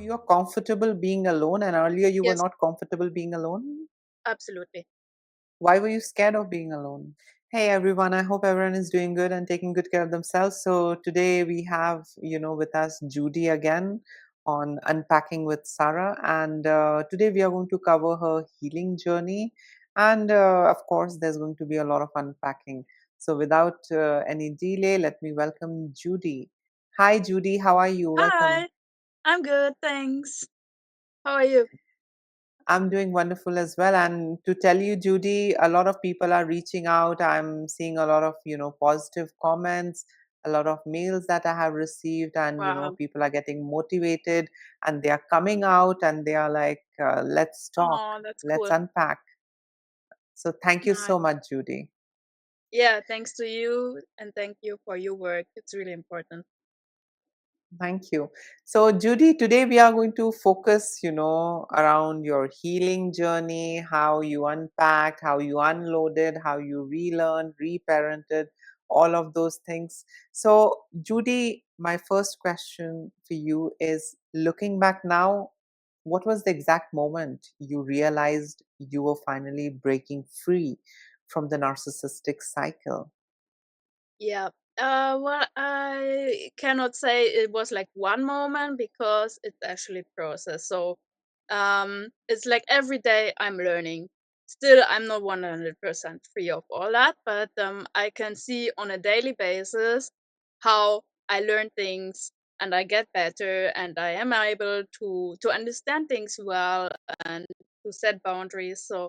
you're comfortable being alone, and earlier you were Yes, not comfortable being alone. absolutely. Why were you scared of being alone? Hey everyone, I hope everyone is doing good and taking good care of themselves. So today we have, with us Judy again on Unpacking with Sarah. And today we are going to cover her healing journey. And of course, there's going to be a lot of unpacking. So without any delay, let me welcome Judy. Hi, Judy. How are you? Welcome. Hi, I'm good, thanks. How are you? I'm doing wonderful as well. And to tell you, Judy, a lot of people are reaching out. I'm seeing a lot of, positive comments, a lot of mails that I have received, and, Wow. people are getting motivated and they are coming out and they are like, let's talk, Oh, that's let's cool. unpack. So thank you Nice. so much, Judy. Yeah, thanks to you and thank you for your work. It's really important. Thank you. So, Judy, today we are going to focus, around your healing journey, how you unpacked, how you unloaded, how you relearned, reparented, all of those things. So, Judy, my first question for you is looking back now, what was the exact moment you realized you were finally breaking free from the narcissistic cycle? Yeah. Well, I cannot say it was like one moment because it's actually process. So, it's like every day I'm learning. Still, I'm not 100% free of all that, but I can see on a daily basis how I learn things and I get better and I am able to understand things well and to set boundaries. So,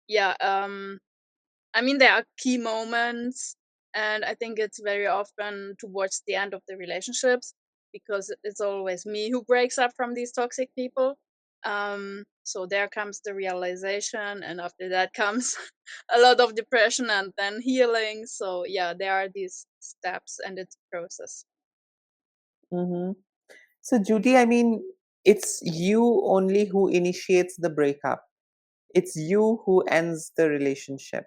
yeah, I mean, there are key moments, and I think it's very often towards the end of the relationships because it's always me who breaks up from these toxic people. So there comes the realization, and after that comes a lot of depression and then healing. So yeah, there are these steps, and it's a process. Mm-hmm. So, Judy, I mean, it's you only who initiates the breakup. It's you who ends the relationship.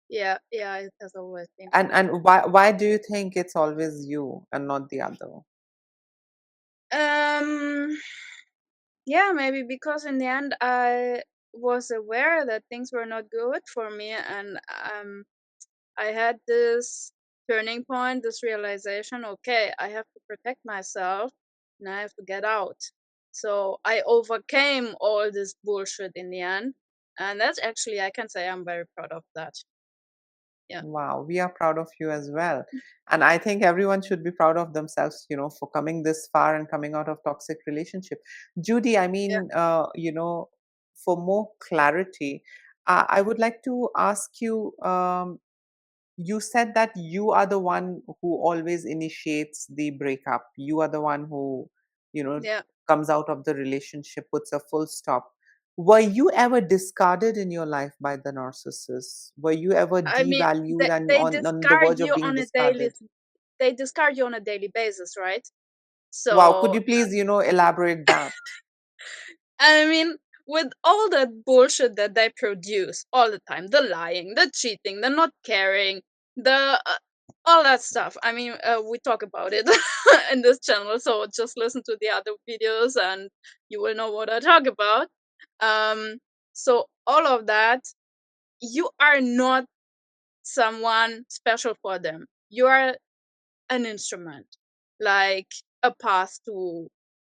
Yeah, yeah, it has always been. And why do you think it's always you and not the other? Um, yeah, maybe because in the end I was aware that things were not good for me, and I had this turning point, this realization, okay, I have to protect myself and I have to get out. So I overcame all this bullshit in the end. And that's actually, I can say I'm very proud of that. Yeah. Wow, we are proud of you as well. And I think everyone should be proud of themselves, for coming this far and coming out of toxic relationship. Judy, I Yeah. mean, for more clarity, I would like to ask you, you said that you are the one who always initiates the breakup. You are the one who, you know, Yeah. comes out of the relationship, puts a full stop. Were you ever discarded in your life by the narcissist? Were you ever I mean, devalued and they on the discard verge of you being on a daily, discarded? they discard you on a daily basis, right? Wow, could So you please, elaborate that? I mean, with all that bullshit that they produce all the time, the lying, the cheating, the not caring, the all that stuff. I mean, we talk about it in this channel, so just listen to the other videos and you will know what I talk about. Um, so all of that, you are not someone special for them. You are an instrument, like a path to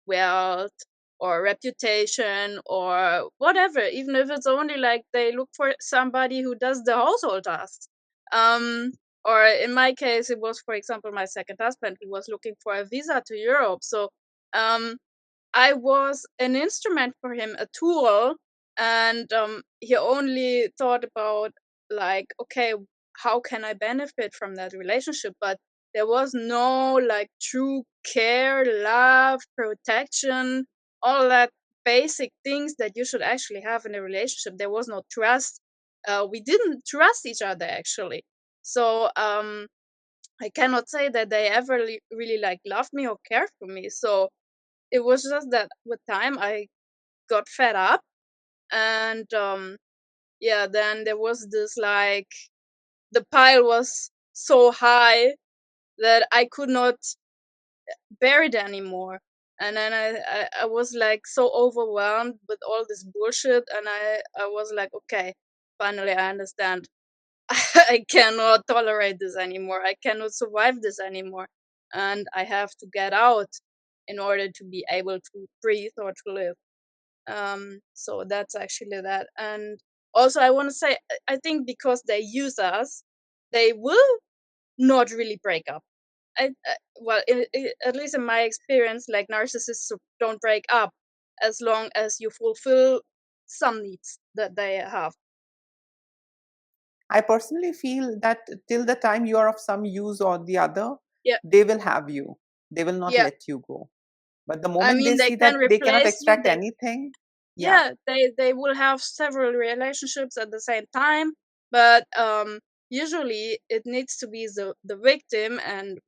wealth or reputation or whatever, even if it's only like they look for somebody who does the household tasks. Um, or in my case, it was, for example, my second husband. He was looking for a visa to Europe. So um, I was an instrument for him, a tool, and he only thought about like, okay, how can I benefit from that relationship? But there was no like true care, love, protection, all that basic things that you should actually have in a relationship. There was no trust. We didn't trust each other actually. So I cannot say that they ever really like loved me or cared for me. So it was just that with time I got fed up, and yeah, then there was this like the pile was so high that I could not bear it anymore. And then I was like so overwhelmed with all this bullshit, and I was like, okay, finally I understand. I cannot tolerate this anymore. I cannot survive this anymore. And I have to get out in order to be able to breathe or to live. So that's actually that. And also, I want to say, I think because they use us, they will not really break up. Well, at least in my experience, like narcissists don't break up as long as you fulfill some needs that they have. I personally feel that till the time you are of some use or the other, Yeah, they will have you. They will not yeah. let you go. But the I moment mean, they they see can that they cannot replace you. extract They anything, yeah, Yeah, they will have several relationships at the same time, but usually it needs to be the victim and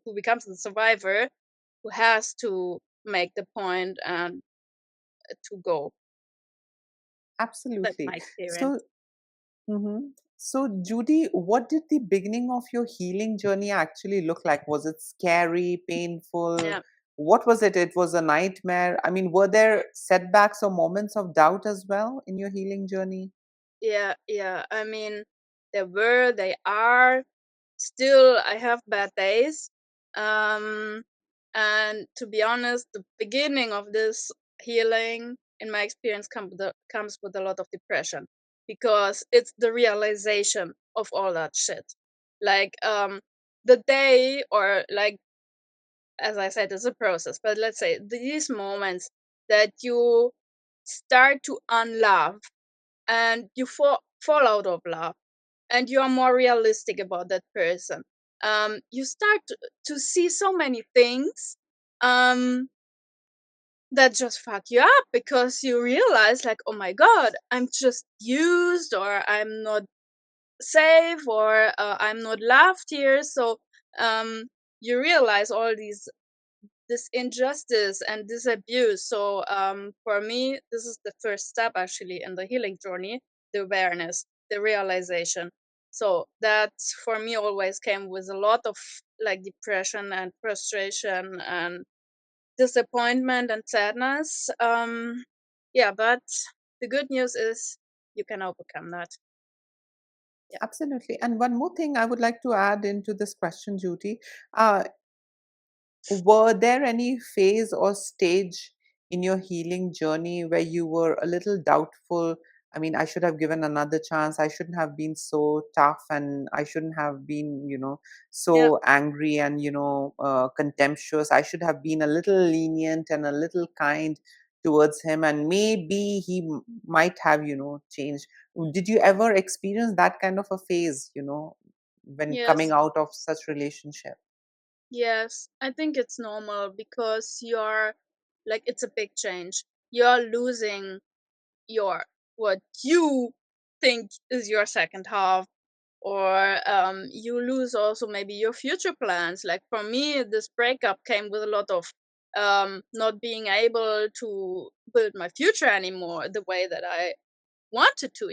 who becomes the survivor who has to make the point and to go. That's my absolutely. experience. So, mhm. So, Judy, what did the beginning of your healing journey actually look like? Was it scary, painful? Yeah, What was it? It was a nightmare. I mean, were there setbacks or moments of doubt as well in your healing journey? yeah, yeah. I mean, they are. Still, I have bad days. Um, and to be honest, the beginning of this healing, in my experience, comes with a lot of depression because it's the realization of all that shit. Like, the day, or like, as I said, it's a process, but let's say these moments that you start to unlove and you fall out of love and you are more realistic about that person. You start to see so many things um, that just fuck you up because you realize, like, oh my god, I'm just used, or I'm not safe, or I'm not loved here. So um, you realize all this injustice and this abuse. So for me, this is the first step actually in the healing journey: the awareness, the realization. So that for me always came with a lot of like depression and frustration and disappointment and sadness. Yeah, but the good news is you can overcome that. Yeah, Absolutely. And one more thing I would like to add into this question, Judy. Uh, Were there any phase or stage in your healing journey where you were a little doubtful? I mean, I should have given another chance. I shouldn't have been so tough, and I shouldn't have been, yeah, so angry and, contemptuous. I should have been a little lenient and a little kind towards him, and maybe he might have, changed. Did you ever experience that kind of a phase, when coming yes. out of such relationship? Yes, I think it's normal because you're like, it's a big change. You're losing your what you think is your second half, or you lose also maybe your future plans. Like for me, this breakup came with a lot of not being able to build my future anymore the way that I wanted to,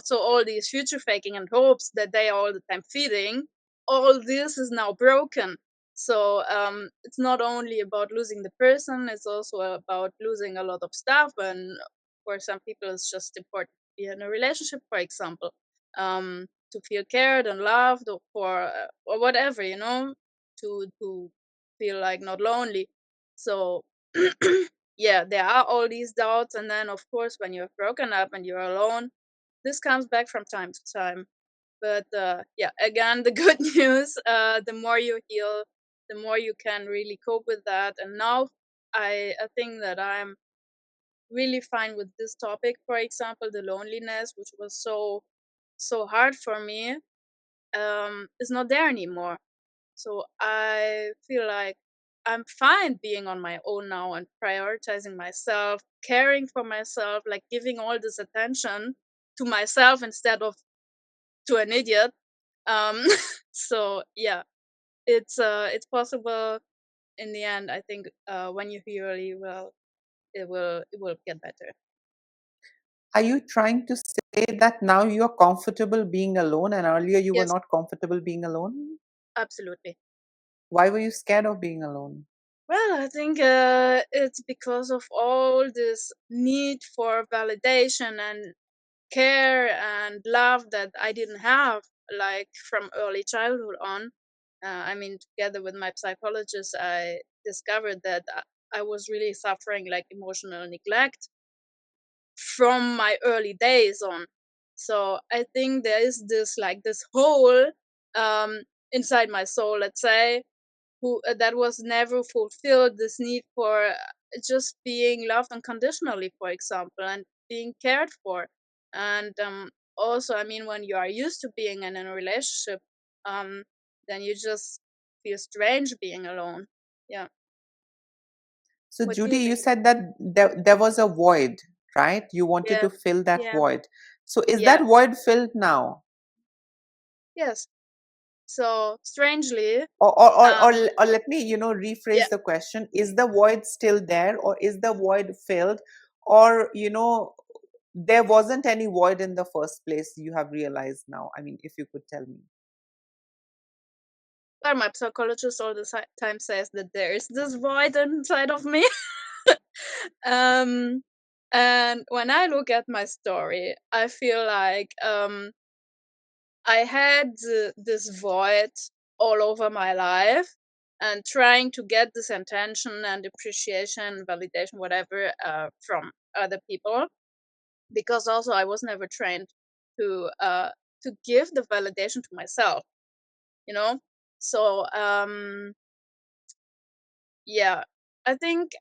so all these future faking and hopes that they are all the time feeding, all this is now broken. So it's not only about losing the person, it's also about losing a lot of stuff. And for some people it's just important to be in a relationship, for example, to feel cared and loved, or whatever, to feel like not lonely. So yeah, there are all these doubts, and then of course when you're broken up and you're alone, this comes back from time to time. But yeah, again, the good news, the more you heal, the more you can really cope with that. And now I think that I'm really fine with this topic. For example, the loneliness, which was so hard for me, is not there anymore. So I feel like I'm fine being on my own now and prioritizing myself, caring for myself, like giving all this attention to myself instead of to an idiot. Um, so yeah, it's possible in the end. I think when you heal really well, it will get better. Are you trying to say that now you're comfortable being alone and earlier you were Yes, not comfortable being alone? absolutely. Why were you scared of being alone? Well, I think it's because of all this need for validation and care and love that I didn't have, like from early childhood on. I mean, together with my psychologist, I discovered that I was really suffering like emotional neglect from my early days on. So I think there is this like this hole um, inside my soul, let's say, who that was never fulfilled. This need for just being loved unconditionally, for example, and being cared for. And also, I mean, when you are used to being in a relationship, um, then you just feel strange being alone. Yeah. So, What do Judy, you you think? said that there was a void, right? You wanted Yeah. to fill that Yeah. void. So, is that Yeah. void filled now? Yes. So strangely, Or um, or let me, yeah, rephrase the question. Is the void still there, or is the void filled? Or, there wasn't any void in the first place, you have realized now? I mean, if you could tell me. well, my psychologist all the time says that there is this void inside of me. um, and when I look at my story, I feel like I had this void all over my life, and trying to get this attention and appreciation, validation, whatever, from other people, because also I was never trained to uh, to give the validation to myself, you know. So yeah, I think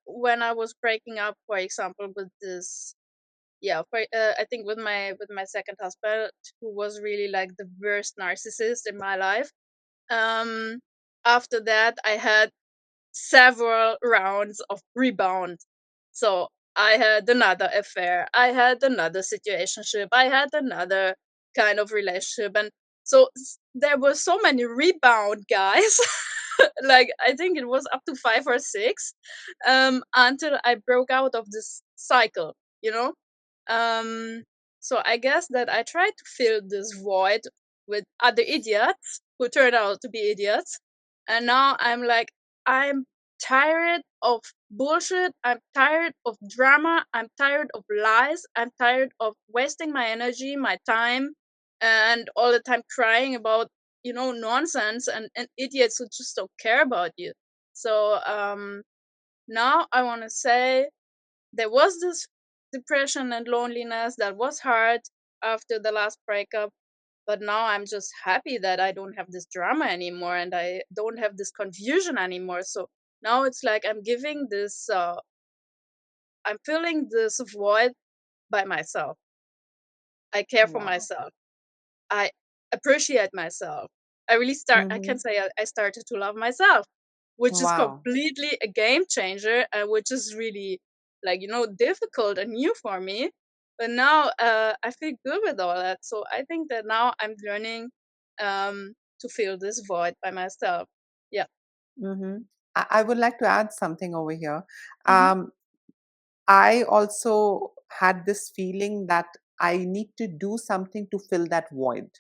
when I was breaking up, for example, with this, yeah, I think with my second husband, who was really like the worst narcissist in my life. Um, After that, I had several rounds of rebound. So I had another affair, I had another situationship, I had another kind of relationship, and so there were so many rebound guys. Like I think it was up to 5 or 6, until I broke out of this cycle. You know, um, so I guess that I tried to fill this void with other idiots who turned out to be idiots. And now I'm like, I'm tired of bullshit. I'm tired of drama. I'm tired of lies. I'm tired of wasting my energy, my time, and all the time crying about, nonsense and idiots who just don't care about you. So now I want to say there was this depression and loneliness that was hard after the last breakup, but now I'm just happy that I don't have this drama anymore and I don't have this confusion anymore. So now it's like I'm filling this void by myself. I care for Wow. myself. I appreciate myself. I Mm-hmm. can say I started to love myself, which is Wow. completely a game changer, and which is really like, difficult and new for me. But now I feel good with all that. So I think that now I'm learning to fill this void by myself. Yeah. Mm-hmm. I would like to add something over here. Hmm. Um, I also had this feeling that I need to do something to fill that void,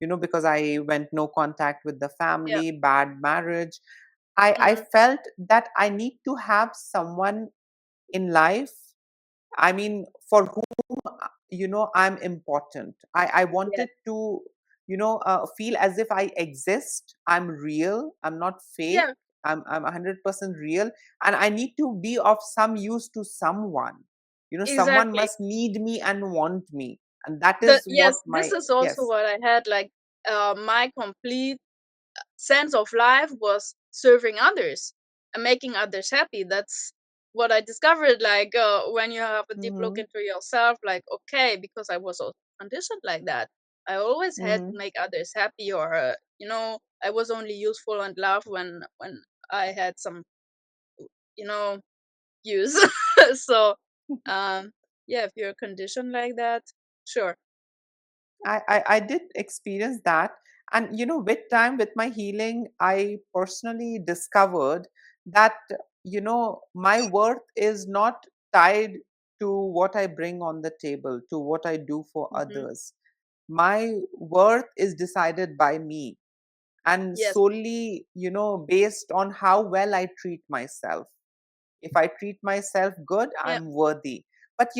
because I went no contact with the Yeah. family, bad marriage. I Hmm. felt that I need to have someone in life. I mean, for whom, I'm important. I Yeah. wanted to, feel as if I exist. I'm real. I'm not fake. Yeah. I'm 100% real, and I need to be of some use to someone. Someone Exactly. must need me and want me, and that is what Yes, this my is also yes. what I had. Like my complete sense of life was serving others and making others happy. That's what I discovered. Like when you have a deep look Mm-hmm, into yourself, like, okay, because I was also conditioned like that. I always had to mm-hmm. make others happy, or I was only useful and loved when I had some, you know, use. So, um, yeah, if you're conditioned like that, sure. I did experience that. And, with time, with my healing, I personally discovered that, my worth is not tied to what I bring on the table, to what I do for Hmm. others. My worth is decided by me. and Yes. solely, based on how well I treat myself. If I treat myself good, Yeah. I'm worthy. But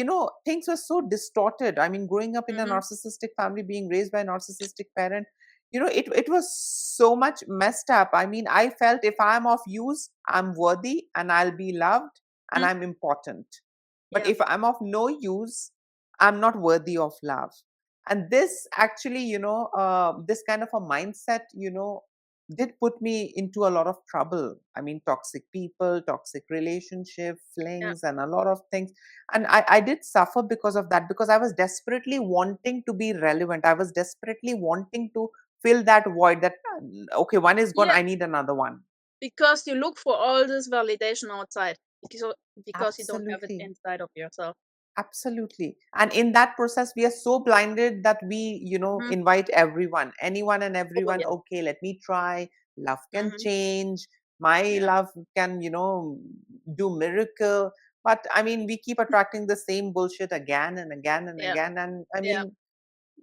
things were so distorted. I mean, growing up in a Mhm. narcissistic family, being raised by a narcissistic parent, it was so much messed up. I mean, I felt if I'm of use, I'm worthy and I'll be loved and Mhm. I'm important. But Yeah. if I'm of no use, I'm not worthy of love. And this actually, this kind of a mindset, did put me into a lot of trouble. I mean, toxic people, toxic relationship, Yeah. flings, and a lot of things. And I did suffer because of that, because I was desperately wanting to be relevant. I was desperately wanting to fill that void that, okay, one is gone, Yeah. I need another one. Because you look for all this validation outside because you don't have it Absolutely. inside of yourself. Absolutely. And in that process, we are so blinded that we, Mhm. invite everyone, anyone and Oh everyone. yeah. Okay, let me try. Love can Mhm. change. My Yeah. love can, do miracle. But I mean, we keep attracting the same bullshit again and again and Yeah. again. And I Yeah. mean,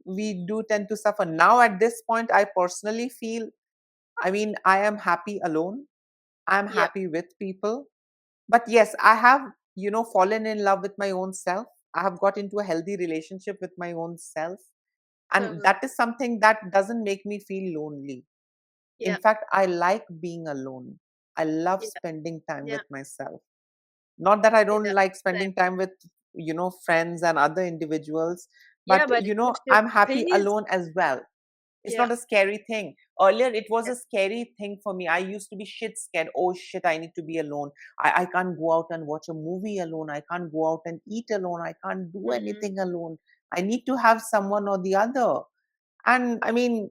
we do tend to suffer. Now, at this point, I personally feel, I mean, I am happy alone. I'm Yeah. happy with people, but yes, I have, fallen in love with my own self. I have got into a healthy relationship with my own self. And Totally. that is something that doesn't make me feel lonely. In Yeah. fact, I like being alone. I love Yeah. spending time Yeah. with myself. Not that I don't Yeah. like Same. spending time with, friends and other individuals, Yeah, but, but it gives you I'm happy peace. alone as well. It's Yeah. not a scary thing. Earlier, it was Yeah. a scary thing for me. I used to be shit scared. Oh shit, I need to be alone. I can't go out and watch a movie alone. I can't go out and eat alone. I can't do Mhm. anything alone. I need to have someone or the other. And I mean,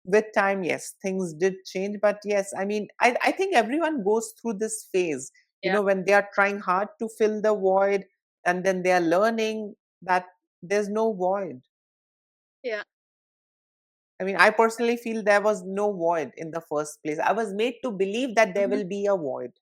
with time, yes, things did change. But yes, I mean, I think everyone goes through this phase, Yeah. when they are trying hard to fill the void and then they are learning that there's no void. Yeah. I mean, I personally feel there was no void in the first place. I was made to believe that there Mhm. will be a void.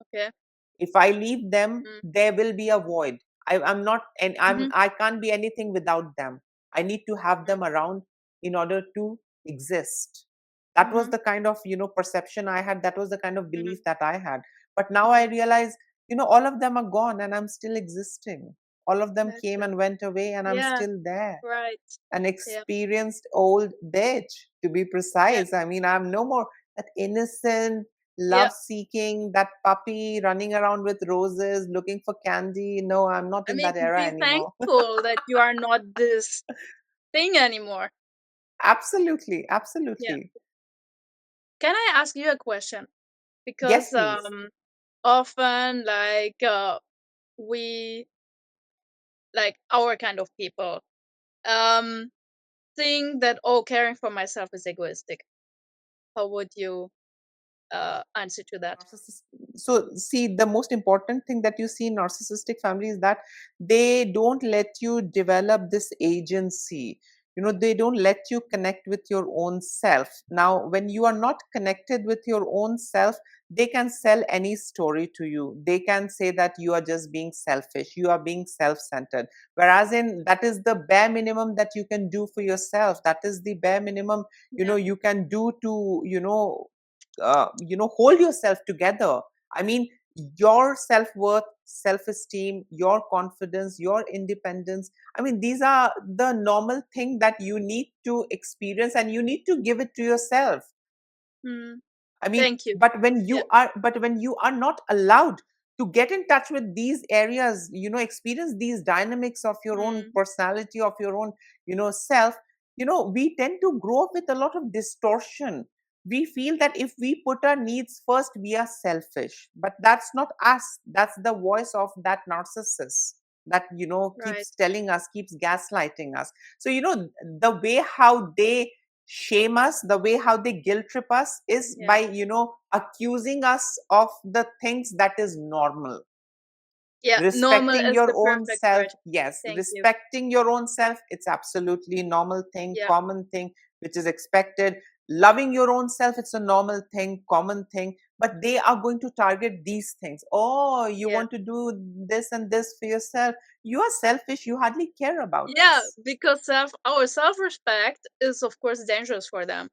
Okay. If I leave them, Mm. there will be a void. I'm not, and Mhm. I can't be anything without them. I need to have Mm. them around in order to exist. That was Mhm. the kind of, perception I had. That was the kind of Mhm. belief that I had. But now I Mhm. realize, all of them are gone and I'm still existing. All of them That's came it. and went away and I'm Yeah. still there, Right. an Yeah. experienced old bitch, to be Yeah. precise. I mean, I'm no more that innocent, Yeah. love seeking, that puppy running around with roses looking for candy. No, I'm not I in mean, that era be anymore. thankful that you are not this thing anymore. Absolutely, Yeah. absolutely. Can I ask you a question? Yes, Because please. often we our kind of people um think that, oh, caring for myself is egoistic. How would you answer to that? Narcissist. So, see, the most important thing that you see in narcissistic family is that they don't let you develop this agency. They don't let you connect with your own self. Now, when you are not connected with your own self, they can sell any story to you. They can say that you are just being selfish, you are being self centered. Whereas, in that is the bare minimum that you can do for yourself. That is the bare minimum, Yeah. you can do to, hold yourself together. I mean, your self-worth, self-esteem, your confidence, your independence, I mean, these are the normal thing that you need to experience and you need to give it to yourself. Mm, I mean, thank you. Yeah. but when you are not allowed to get in touch with these areas, experience these dynamics of your own Mm, personality, of your own, self, we tend to grow up with a lot of distortion. We feel that if we put our needs first, we are selfish. But that's not us. That's the voice of that narcissist that, right. keeps telling us, keeps gaslighting us. So, the way how they shame us, the way how they guilt trip us is Yeah. by, accusing us of the things that is normal. Yeah. Normal Respecting is your the own perfect self, word. yes, Thank you. respecting your own self, it's absolutely normal thing, Yeah. common thing, which is expected. Loving your own self, it's a normal thing, common thing, but they are going to target these things. Oh, you Yeah. want to do this and this for yourself, you are selfish, you hardly care about Yeah, us. because our self respect is of course dangerous for them.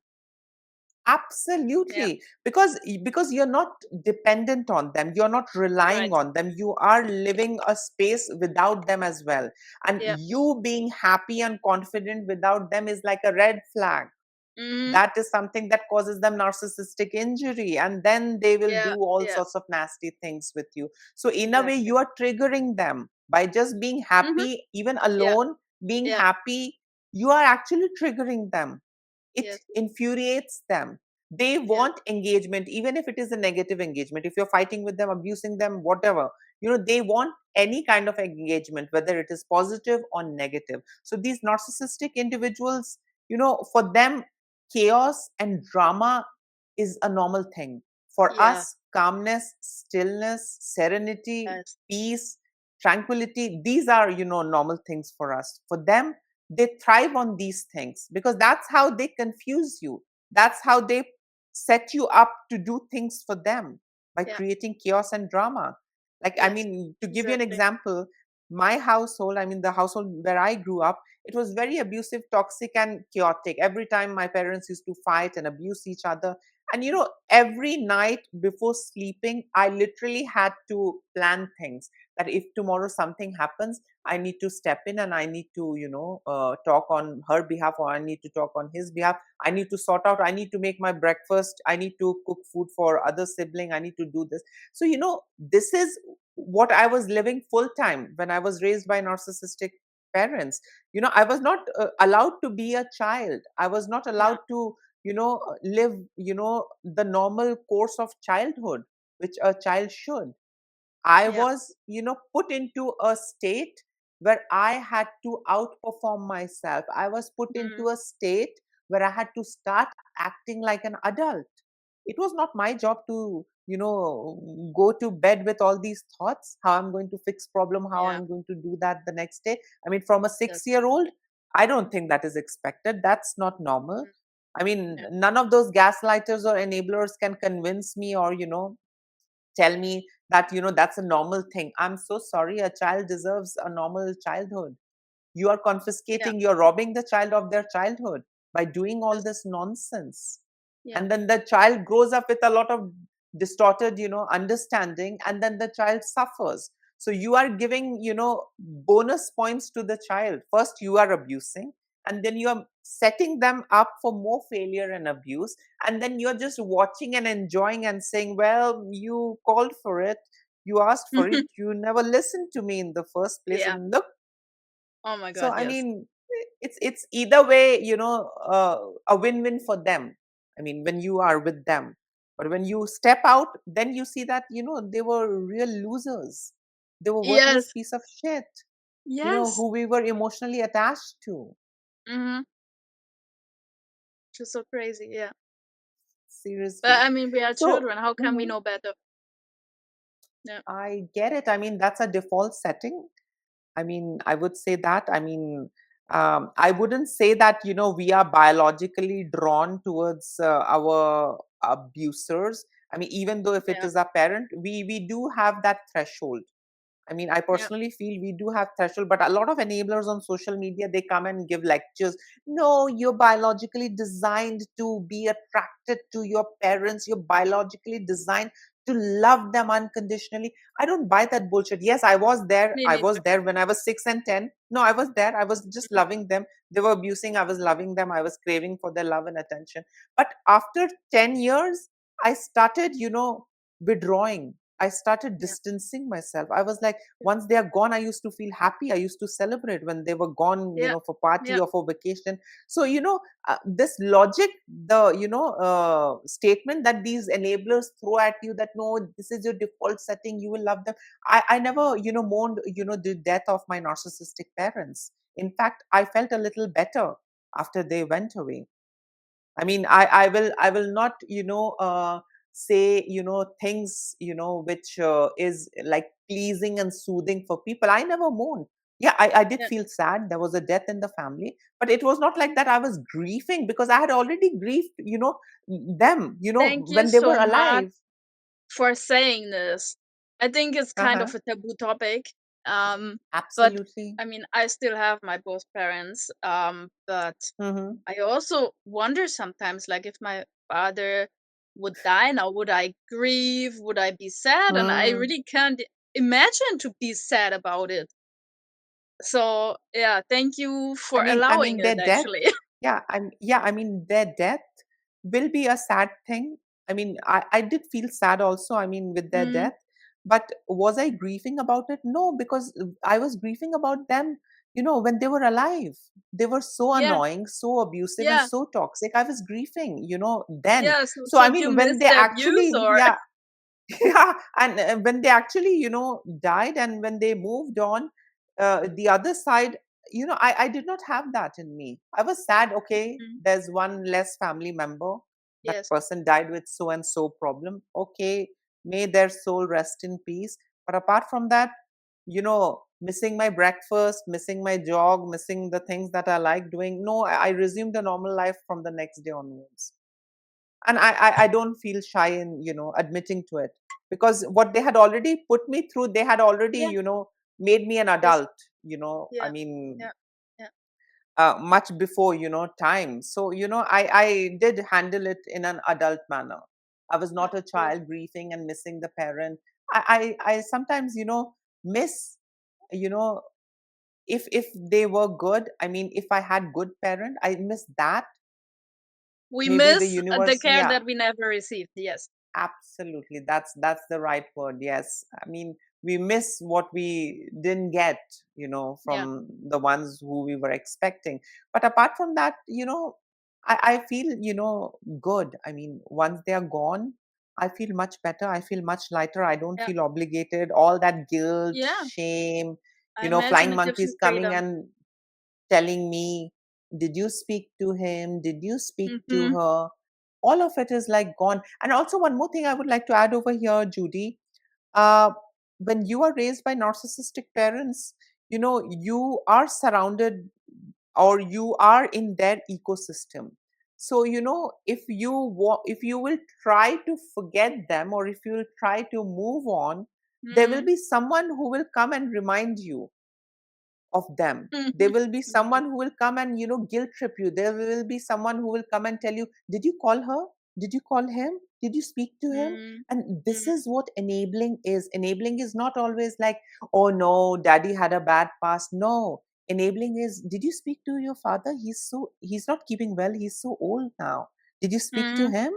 Yeah. Absolutely. Because you're not dependent on them, you're not relying Right. on them, you are Yeah. living a space without them as well. And Yeah. you being happy and confident without them is like a red flag. Mhm. That is something that causes them narcissistic injury, and then they will do Yeah. all Yeah. sorts of nasty things with you. So in a way Exactly. you are triggering them by just being Mhm. happy, even Yeah. alone, being Yeah. happy. You are actually triggering them. It Yes. infuriates them. They Yeah. want engagement, even if it is a negative engagement. If you're fighting with them, abusing them, whatever, they want any kind of engagement, whether it is positive or negative. So these narcissistic individuals, for them, chaos and drama is a normal thing. For Yeah. us, calmness, stillness, serenity, Yes. peace, tranquility, these are, normal things for us. For them, they thrive on these things because that's how they confuse you. That's how they set you up to do things for them, by Yeah. creating chaos and drama. Like, I Yes. mean, to give you an Exactly. example, my household, I mean, the household where I grew up, it was very abusive, toxic, and chaotic. Every time my parents used to fight and abuse each other. And every night before sleeping, I literally had to plan things that if tomorrow something happens, I need to step in and I need to, talk on her behalf, or I need to talk on his behalf. I need to sort out, I need to make my breakfast, I need to cook food for other sibling, I need to do this. So, this is what I was living full time when I was raised by narcissistic parents. I was not allowed to be a child. I was not Yeah. allowed to, live, the normal course of childhood, which a child should. I Yeah. was, put into a state where I had to outperform myself. I was put Mm. into a state where I had to start acting like an adult. It was not my job to, go to bed with all these thoughts, how I'm going to fix problem, how Yeah. I'm going to do that the next day. I mean, from a six Yes. year old, I don't think that is expected. That's not normal. Mm. I mean, Yeah. none of those gaslighters or enablers can convince me, or, tell me that that's a normal thing. I'm so sorry, a child deserves a normal childhood. You are Yeah. confiscating, you're robbing the child of their childhood by doing all Yes. this nonsense. Yeah. And then the child grows up with a lot of distorted understanding, and then the child suffers. So you are giving bonus points to the child. First you are abusing, and then you are setting them up for more failure and abuse, and then you're just watching and enjoying and saying, well, you called for it, you asked for it, you never listened to me in the first place, Yeah. and look. Oh my So God. I Yes. mean, it's either way, a win-win for them. I mean, when you are with them, but when you step out, then you see that they were real losers. They were worthless Yes. piece of shit. Yes. Who we were emotionally attached to. Mhm. Just so crazy. Yeah. But Seriously. I mean, we are So children. How can we mhm, know better? Yeah. I get it. I mean, that's a default setting. I mean, I would say that. I mean, I wouldn't say that, we are biologically drawn towards our abusers. I mean, even though if it Yeah. is a parent, we do have that threshold. I mean, I Yeah. personally feel we do have threshold, but a lot of enablers on social media, they come and give lectures. No, you're biologically designed to be attracted to your parents. You're biologically designed to love them unconditionally. I don't buy that bullshit. Yes, I was there. Me I was neither. there when I was 6 and 10. No, I was there. I was just Mhm. loving them. They were abusing. I was loving them. I was craving for their love and attention. But after 10 years, I started, withdrawing. I started Yeah. distancing myself. I was like, once they are gone, I used to feel happy. I used to celebrate when they were gone, Yeah. for party Yeah. or for vacation. So, this logic, the, statement that these enablers throw at you, that no, this is your default setting, you will love them. I never, mourned, the death of my narcissistic parents. In fact, I felt a little better after they went away. I mean, I will not, say, things, which is like pleasing and soothing for people. I never mourned. Yeah, I did Yeah. feel sad. There was a death in the family, but it was not like that. I was grieving because I had already grieved, them, Thank you when they so were much alive. for saying this. I think it's kind Uh-huh. of a taboo topic. Um, but Absolutely. I mean, I still have my both parents. But Mm-hmm. I also wonder sometimes, like, if my father would die now, would I grieve? Would I be sad? And I Hmm. really can't imagine to be sad about it. So yeah, thank you I for mean, I allowing mean, it their death, actually. yeah, I mean, their death will be a sad thing. I mean, I did feel sad also, I mean, with their Mm, death. But was I grieving about it? No, because I was grieving about them, when they were alive. They were so yeah, annoying, so abusive, and yeah, so toxic. I was grieving, then. yeah. So, So, I do you mean, when miss they the abuse actually, or? yeah, yeah, and when they actually, died, and when they moved on, the other side, I did not have that in me. I was sad. Okay, Mm, there's one less family member. That yes. person died with so and so problem. Okay, may their soul rest in peace. But apart from that, missing my breakfast, missing my jog, missing the things that I like doing. No, I resumed a normal life from the next day onwards. And I don't feel shy in admitting to it, because what they had already put me through, they had already Yeah. made me an Yes. adult. I Yeah. mean, Yeah. Yeah. much before time. So I did handle it in an adult manner. I was not That's a good. child grieving and missing the parent. I sometimes miss, you know if they were good. I mean, if I had good parent, I miss that. We Maybe the miss the universe, care yeah. that we never received. Yes. Absolutely. That's the right word. Yes. I mean, we miss what we didn't get, Yeah. from the ones who we were expecting. But apart from that, I feel, good. I mean, once they are gone, I feel much better. I feel much lighter. I don't Yeah. feel obligated. All that guilt, Yeah. shame, I imagine flying it gives monkeys you coming freedom. and telling me, did you speak to him? Did you speak to Mm-hmm. her? All of it is like gone. And also, one more thing I would like to add over here, Judy. Uh, when you are raised by narcissistic parents, you are surrounded, or you are in their ecosystem. So, if you will try to forget them, or if you will try to move on, there will Mm-hmm. be someone who will come and remind you of them. There will be Mm-hmm. someone who will come and guilt trip you. There will be someone who will come and tell you, did you call her? Did you call him? Did you speak to him? And this Mm-hmm. is what enabling is. Enabling is not always like, oh no, daddy had a bad past. No, enabling is, did you speak to your father? He's not keeping well. He's so old now. Did you speak to Mm-hmm. him?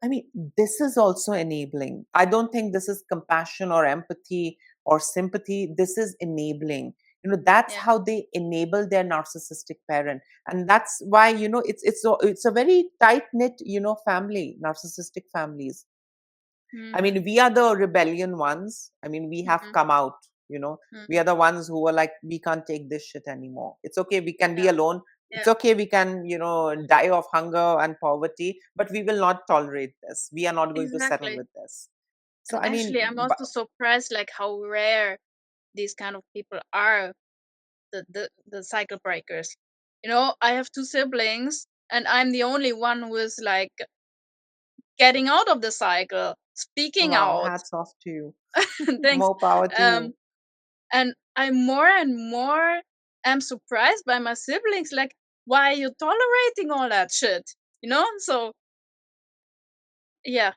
I mean, this is also enabling. I don't think this is compassion or empathy or sympathy. This is enabling. That's Yeah. how they enable their narcissistic parent, and that's why it's a very tight knit family. Narcissistic families. I Mm-hmm. mean, we are the rebellion ones. I mean, we have Mm-hmm. come out. You know, we Mm-hmm. are the ones who are like, we can't take this shit anymore. It's okay. We can be Yeah. alone. It's Yeah. okay. We can, die of hunger and poverty, but we will not tolerate this. We are not going to settle Exactly. with this. So, And I actually, mean, I'm also surprised like how rare these kind of people are. The cycle breakers. I have two siblings, and I'm the only one who is like getting out of the cycle, speaking wow, out. hats off to you. Thanks. More power to Um, you. and I more and more am surprised by my siblings. Like, why are you tolerating all that shit? So yeah,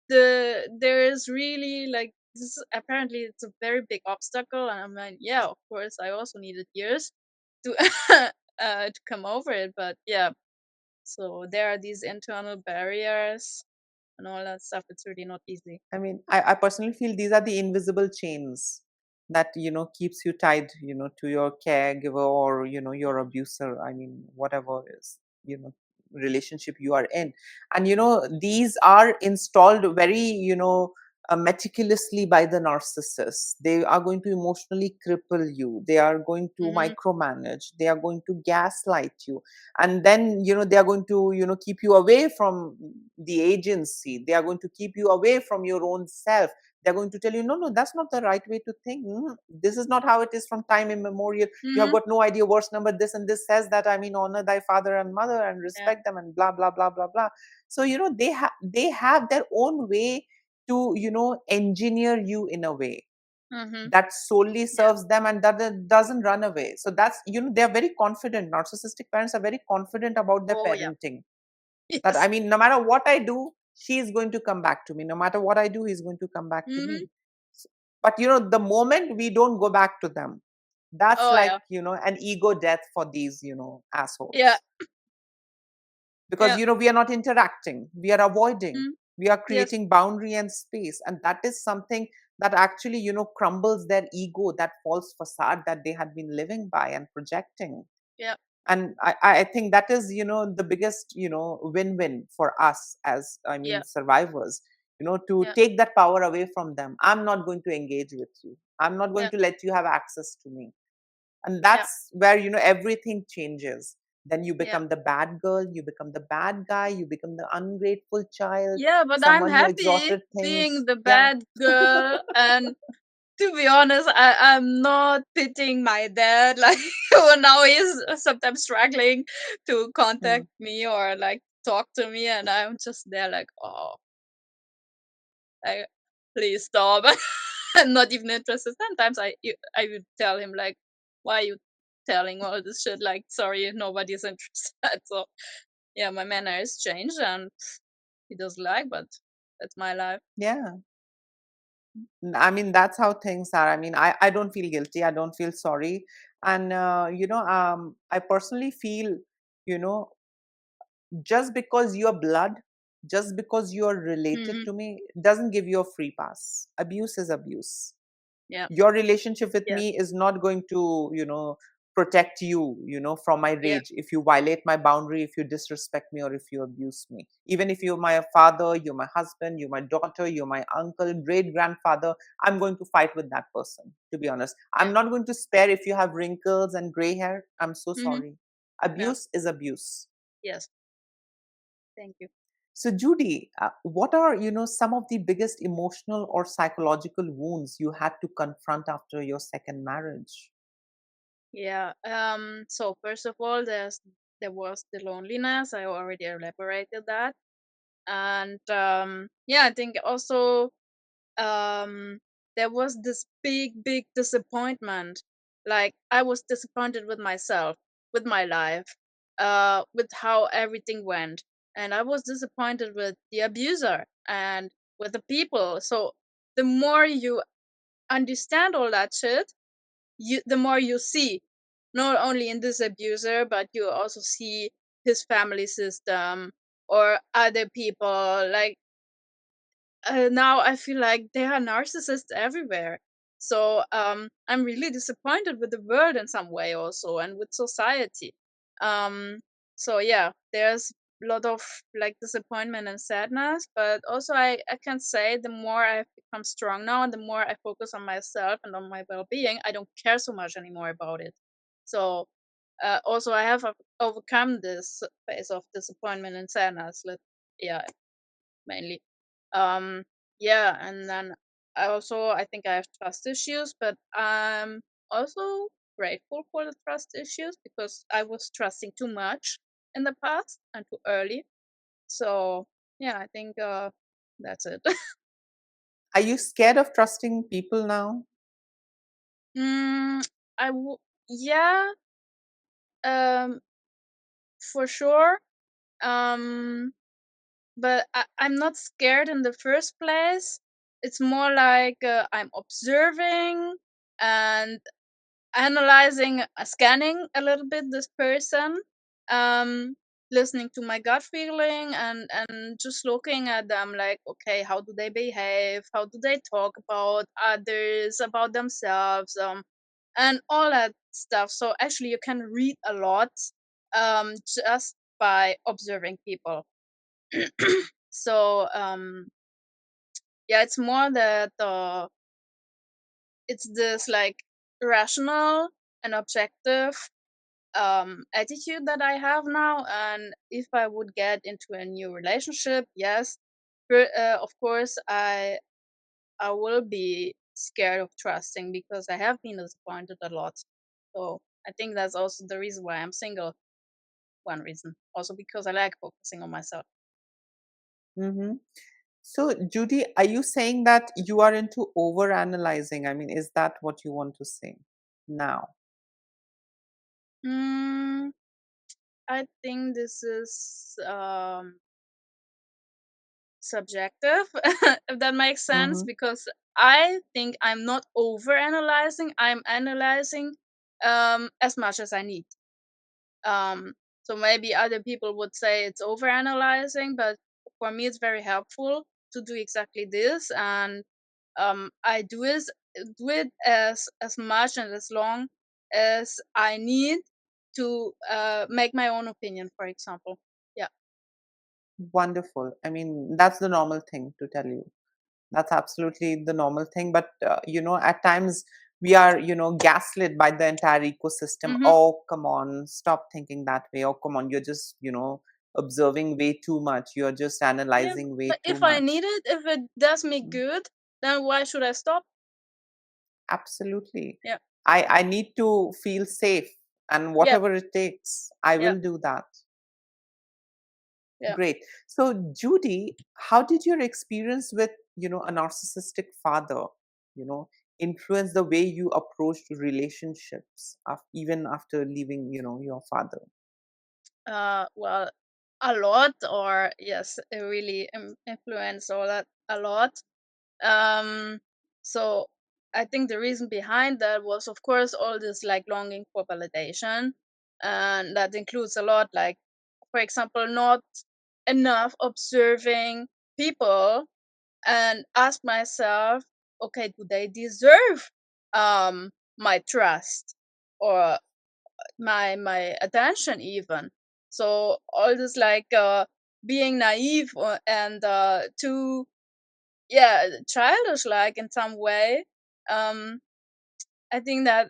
there is really like this. Apparently, it's a very big obstacle, and I'm like, yeah, of course, I also needed years to to come over it, but yeah. So there are these internal barriers and all that stuff. It's really not easy. I mean, I personally feel these are the invisible chains that, keeps you tied, to your caregiver, or, your abuser. I mean, whatever is, relationship you are in. And, these are installed very, meticulously by the narcissist. They are going to emotionally cripple you. They are going to Mm-hmm. micromanage. They are going to gaslight you, and then they are going to keep you away from the agency. They are going to keep you away from your own self. They're going to tell you, no, no, that's not the right way to think. This is not how it is from time immemorial. You have Mm-hmm. got no idea. Verse number this and this says that, I mean, honor thy father and mother and Yeah. respect them, and blah blah blah blah blah. So they have their own way to engineer you in a way Mm-hmm. that solely Yeah. serves them, and that doesn't run away. So that's, they're very confident. Narcissistic parents are very confident about their Oh yeah. parenting. That, Yes. I mean, no matter what I do, she is going to come back to me. No matter what I do, he's going to come back to Hmm. me. S- But the moment we don't go back to them, that's Oh like, yeah. an ego death for these, Yeah. assholes. Because, Yeah. we are not interacting, we are avoiding, Mm. we are Yes. creating boundary and space. And that is something that actually, crumbles their ego, that false facade that they had been living by and projecting. Yeah. And I think that is, the biggest, win-win for us as, I Yeah. mean, survivors, to Yeah. take that power away from them. I'm not going to engage with you. I'm not going Yeah. to let you have access to me. And Yeah. that's where, everything changes. Then you Yeah. become the bad girl, you become the bad guy, you become the ungrateful child, Yeah, but I'm someone who happy exhausted things. being the Yeah. bad girl. And to be honest, I'm not pitying my dad. Like, well, now he's sometimes struggling to Hmm. contact me or like talk to me, and I'm just there like, oh, like, please stop. I'm not even interested. Sometimes I would tell him like, why are you telling all this shit? Like, sorry, nobody's interested. So yeah, my manner has changed, and he doesn't like, but that's my life. Yeah. I mean, that's how things are. I mean, I don't feel guilty. I don't feel sorry. And, I personally feel, you know, just because you're blood, just because you're related Hmm. to me, doesn't give you a free pass. Abuse is abuse. Yeah. Your relationship with Yes. me is not going to, protect you, from my Yeah. rage. If you violate my boundary, if you disrespect me, or if you abuse me, even if you're my father, you're my husband, you're my daughter, you're my uncle, great grandfather, I'm going to fight with that person, to be honest. Yeah. I'm not going to spare if you have wrinkles and gray hair. I'm so Hmm. sorry. Yeah. Abuse is abuse. Yes. Thank you. So, Judy, what are, some of the biggest emotional or psychological wounds you had to confront after your second marriage? Yeah. So first of all, there was the loneliness. I already elaborated that, and yeah, I think also um there was this big disappointment. Like, I was disappointed with myself, with my life, with how everything went, and I was disappointed with the abuser and with the people. So the more you understand all that shit, the more you see, not only in this abuser, but you also see his family system or other people. Like, now I feel like there are narcissists everywhere. So I'm really disappointed with the world in some way also, and with society. Um, so yeah, there's a lot of like disappointment and sadness, but also I can say the more I've become strong now and the more I focus on myself and on my well-being, I don't care so much anymore about it. So also I have overcome this phase of disappointment and sadness. Yeah, mainly. Um, yeah, and then I think I have trust issues, but I'm also grateful for the trust issues because I was trusting too much in the past and too early. So yeah, I think that's it. Are you scared of trusting people now? mm, yeah, um, for sure. Um, but I'm not scared in the first place. It's more like I'm observing and analyzing, scanning a little bit this person, um, listening to my gut feeling, and just looking at them like, okay, how do they behave? How do they talk about others, about themselves, and all that stuff. So actually, you can read a lot, just by observing people. So yeah, it's more that it's this like rational and objective attitude that I have now. And if I would get into a new relationship, yes, of course I will be scared of trusting because I have been disappointed a lot. So I think that's also the reason why I'm single. One reason, also because I like focusing on myself. Hmm. So, Judy, are you saying that you are into over analyzing? I mean, is that what you want to say now? Mm, I think this is subjective, if that makes sense, Mm-hmm. because I think I'm not over analyzing. I'm analyzing as much as I need. Um, so maybe other people would say it's over analyzing, but for me, it's very helpful to do exactly this, and I do it as much and as long as I need to make my own opinion. For example, yeah, Wonderful. I mean, that's the normal thing to tell you. That's absolutely the normal thing. But, at times we are, gaslit by the entire ecosystem. mm-hmm. Oh, come on, stop thinking that way. Oh, come on, you're just, observing way too much. You're just Yeah. analyzing way But too if I need much. it, if it does me Mm, good, then why should I stop? absolutely. Yeah, I need to feel safe, and yeah, whatever it takes, I yeah, will do that. yeah. Great. So, Judy, how did your experience with, a narcissistic father, you know, influence the way you approached relationships, even after leaving, your father? Well, a lot, or yes, it really influenced all that a lot. Um, so I think the reason behind that was, of course, all this like longing for validation, and that includes a lot, like, for example, not enough observing people and ask myself, okay, do they deserve my trust or my attention even? So all this like being naive and too, yeah, childish like in some way. um I think that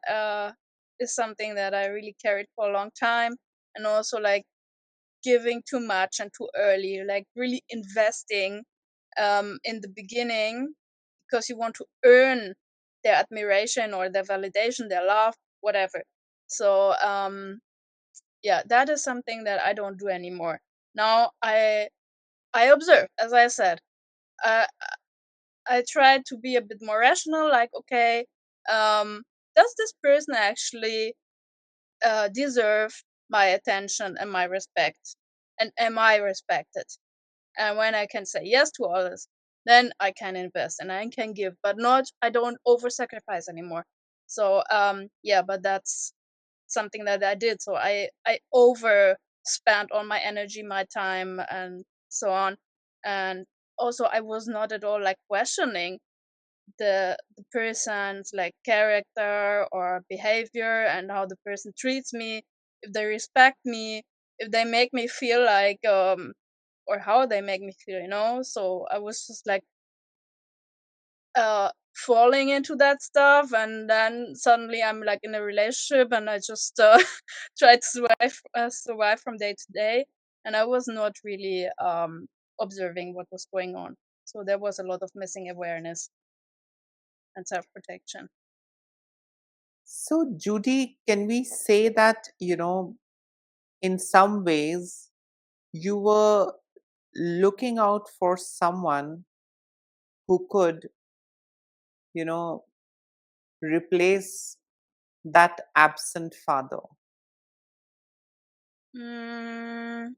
is something that I really carried for a long time, and also like giving too much and too early, like really investing in the beginning because you want to earn their admiration or their validation, their love, whatever. So yeah, that is something that I don't do anymore. Now I observe, as I said. uh, I try to be a bit more rational, like, okay, um does this person actually deserve my attention and my respect, and am I respected? And when I can say yes to all this, then I can invest and I can give, but not, I don't over sacrifice anymore. So yeah, but that's something that I did. So I overspent all my energy, my time, and so on. And also I was not at all like questioning the person's like character or behavior, and how the person treats me, if they respect me, if they make me feel like or how they make me feel, you know. So I was just like falling into that stuff, and then suddenly I'm like in a relationship, and I just try to survive from day to day, and I was not really observing what was going on. So there was a lot of missing awareness and self protection. So, Judy, can we say that, in some ways you were looking out for someone who could, you know, replace that absent father? Mm,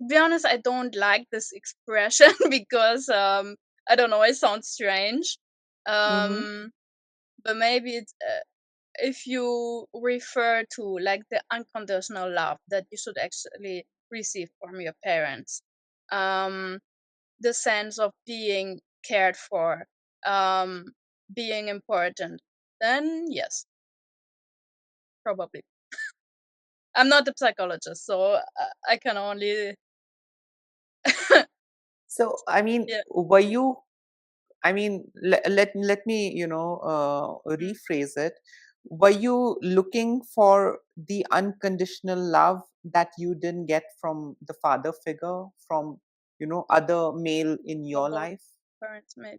to be honest, I don't like this expression because I don't know, it sounds strange. Mm-hmm. Um, but maybe it's if you refer to like the unconditional love that you should actually receive from your parents, um, the sense of being cared for, um, being important, then yes, probably. I'm not a psychologist, so I can only So, I mean, yeah. were you, let me, Mm. rephrase it. Were you looking for the unconditional love that you didn't get from the father figure, from, other male in For your both life? parents, maybe.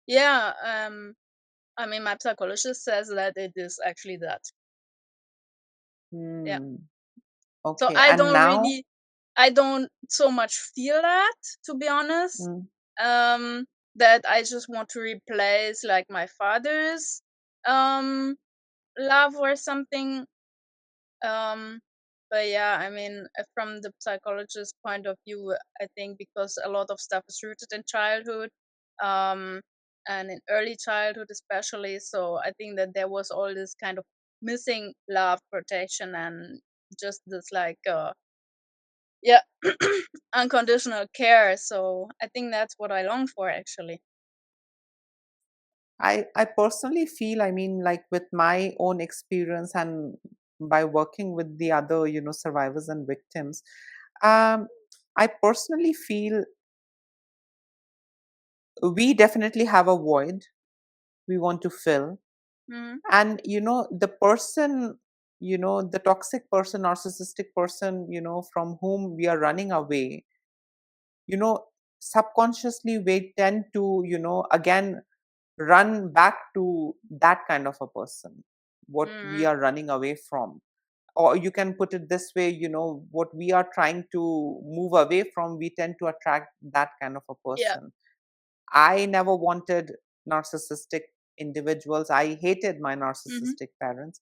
Yeah, I mean, my psychologist says that it is actually that. Yeah. Hmm. So Okay. And now, I don't so much feel that, to be honest. mm, Um, that I just want to replace like my father's um love or something. Um, But yeah, I mean, from the psychologist's point of view, I think because a lot of stuff is rooted in childhood, um, and in early childhood especially. So I think that there was all this kind of missing love, protection, and just this like yeah, unconditional care. So I think that's what I long for actually. I personally feel, I mean, like with my own experience and by working with the other, survivors and victims, um, I personally feel we definitely have a void we want to fill. Mm, And, the person, the toxic person, narcissistic person, from whom we are running away, you know, subconsciously we tend to, again, run back to that kind of a person, what we mm, are running away from. Or you can put it this way, what we are trying to move away from, we tend to attract that kind of a yeah. person. I never wanted narcissistic individuals. I hated my Mm-hmm. narcissistic parents,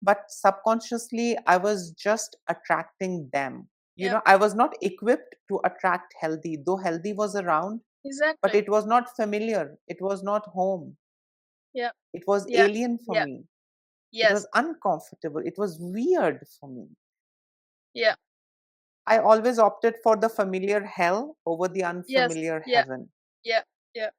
but subconsciously I was just attracting them. Yep. I was not equipped to attract healthy, though healthy was around, but Exactly. it was not familiar. It was not home. Yep. It was Yeah. alien for Yeah. me. It Yes. was uncomfortable. It was weird for me. Yeah. I always opted for the familiar hell over the Yes. unfamiliar Yeah. heaven. Yeah. Yeah.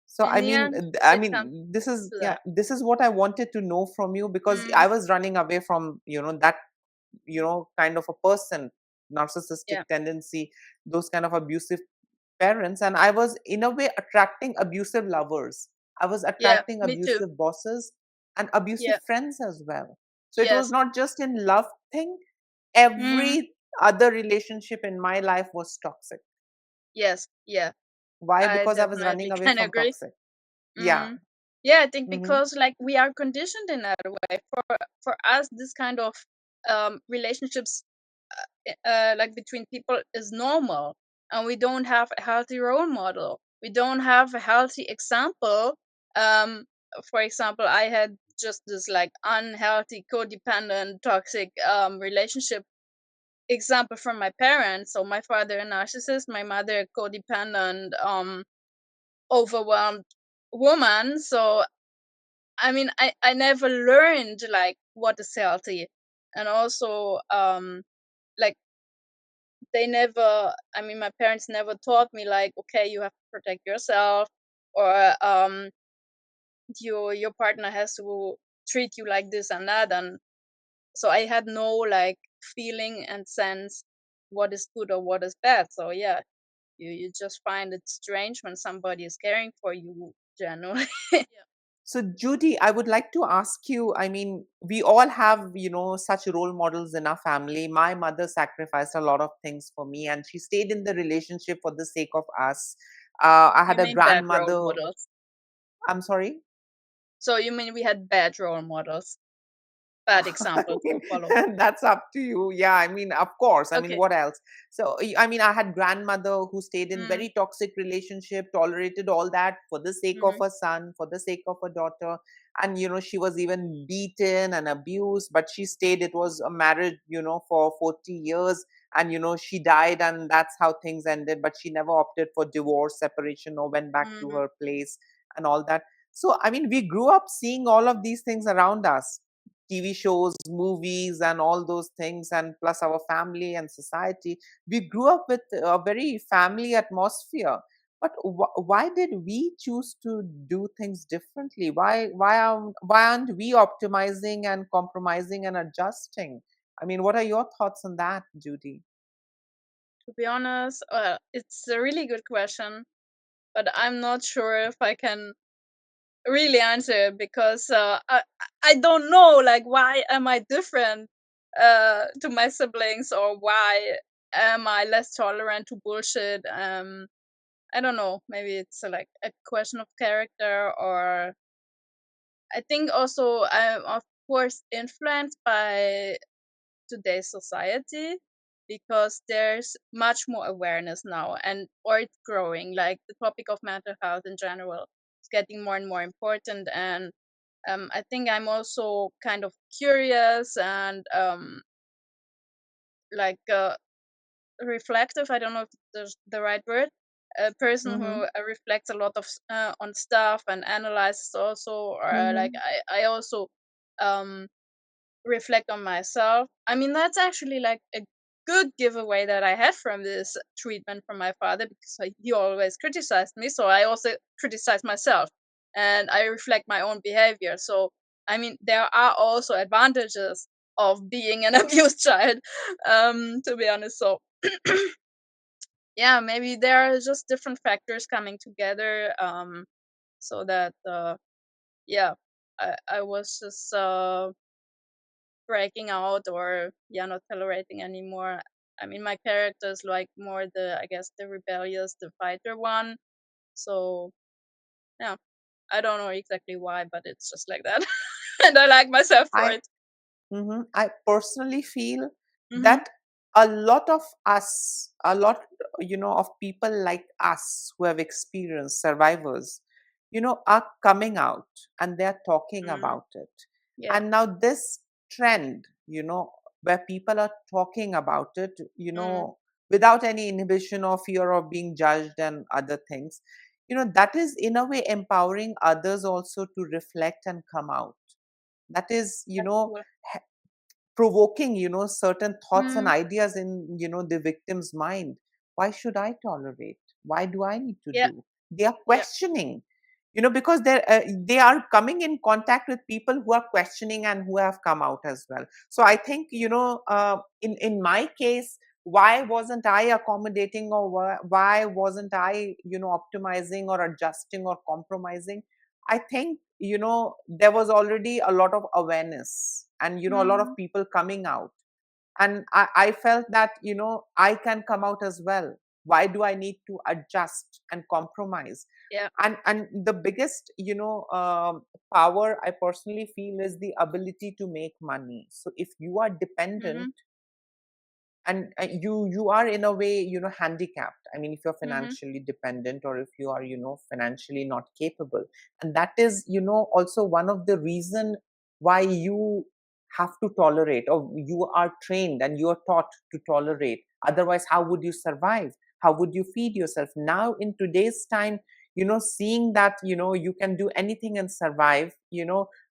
So In I the mean, end, I it comes mean, this is, to yeah, that. this is what I wanted to know from you, because Mm, I was running away from, that, kind of a person, narcissistic yeah. tendency, those kind of abusive parents, and I was in a way attracting abusive lovers. I was Yeah. attracting Me too. abusive bosses and abusive Yeah. friends as well. So it was Yes. not just in love thing. Mm, Every other relationship in my life was toxic. yes. Yeah. Why? I Because I was definitely running away can from agree. toxic. Yeah. Mm. Yeah, I think Hmm. because like we are conditioned in that way. For us, this kind of relationships like between people is normal, and we don't have a healthy role model. We don't have a healthy example. Um, for example, I had just this like unhealthy, codependent, toxic relationship example from my parents. So my father a narcissist, my mother a codependent, overwhelmed woman. So I mean, I never learned like what is healthy, and also like they never. I mean, my parents never taught me like, okay, you have to protect yourself, or your partner has to treat you like this and that, and so I had no like feeling and sense what is good or what is bad. So yeah, you just find it strange when somebody is caring for you generally. Yeah. So, Judy, I would like to ask you, I mean, we all have, such role models in our family. My mother sacrificed a lot of things for me, and she stayed in the relationship for the sake of us. I You had a mean bad role grandmother. models? I'm sorry? So you mean we had bad role models, bad I examples mean, to follow? that's up to you. Yeah, I mean, of course. I mean, Okay. what else? So, I mean, I had grandmother who stayed in Mm, very toxic relationship, tolerated all that for the sake of mm, her son, for the sake of her daughter, and she was even beaten and abused, but she stayed. It was a marriage, for 40 years, and she died, and that's how things ended. But she never opted for divorce, separation, or went back to mm, her place and all that. So, I mean, we grew up seeing all of these things around us, TV shows, movies, and all those things, and plus our family and society. We grew up with a very family atmosphere. But why did we choose to do things differently? Why aren't we optimizing and compromising and adjusting? I mean, what are your thoughts on that, Judy? to be honest, it's a really good question, but I'm not sure if I can really answer it because I don't know like why am I different to my siblings, or why am I less tolerant to bullshit. I don't know, maybe it's like a question of character, or I think also I'm of course influenced by today's society, because there's much more awareness now, and or it's growing, like the topic of mental health in general is getting more and more important. And I think I'm also kind of curious, and like reflective. I don't know if there's the right word. A person who Mhm. reflects a lot of on stuff and analyzes also, or like Mhm. I also um reflect on myself. I mean, that's actually like a good giveaway that I had from this treatment from my father, because he always criticized me, so I also criticize myself and I reflect my own behavior. So I mean, there are also advantages of being an abused child, to be honest. So yeah, maybe there are just different factors coming together, so that yeah, I was just breaking out, or yeah, not tolerating anymore. I mean, my character is like more the, I guess, the rebellious, the fighter one. So yeah, I don't know exactly why, but it's just like that. And I like myself for I it. I personally feel Mhm. that a lot of us, a lot, of people like us who have experienced survivors, are coming out and they're talking Mm. about it. Yeah. And now this trend, where people are talking about it, Mm. without any inhibition or fear of being judged and other things, that is in a way empowering others also to reflect and come out. That is, That's cool. provoking certain thoughts and Mm. ideas in the victim's mind. Why should I tolerate? Why do I need to Yeah. do? They are Yeah. questioning, because they are coming in contact with people who are questioning and who have come out as well. So I think, in my case, why wasn't I accommodating, or why wasn't I optimizing or adjusting or compromising? I think, there was already a lot of awareness and, a lot of Mhm. people coming out. And I felt that, I can come out as well. Why do I need to adjust and compromise? Yeah. And the biggest, power I personally feel is the ability to make money. So if you are dependent, Mhm. and you are in a way handicapped. I mean, if you're Mhm. financially dependent, or if you are financially not capable, and that is also one of the reason why you have to tolerate, or you are trained and you are taught to tolerate. Otherwise, how would you survive? How would you feed yourself now in today's time? Seeing that you can do anything and survive,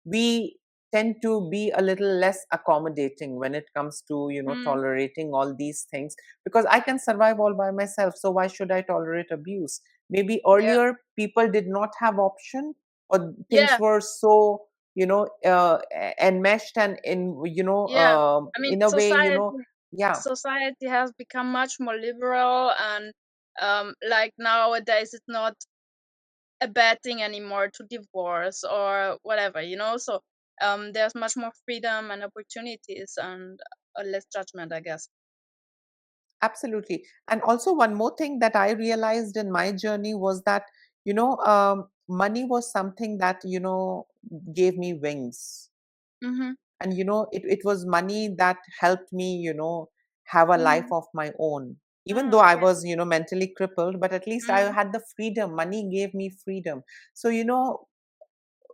we tend to be a little less accommodating when it comes to Mm. tolerating all these things, because I can survive all by myself, so why should I tolerate abuse? Maybe Yeah. earlier people did not have option, or things Yeah. were so enmeshed and Yeah. I mean, in a way, yeah. society has become much more liberal, and like nowadays it's not a bad thing anymore to divorce or whatever, so there's much more freedom and opportunities, and less judgment, I guess. Absolutely. And also, one more thing that I realized in my journey was that, money was something that, gave me wings. Mhm. And, it was money that helped me, have a life Mhm. of my own. Even though Oh, I okay. was, mentally crippled, but at least I Mhm. had the freedom. Money gave me freedom. So,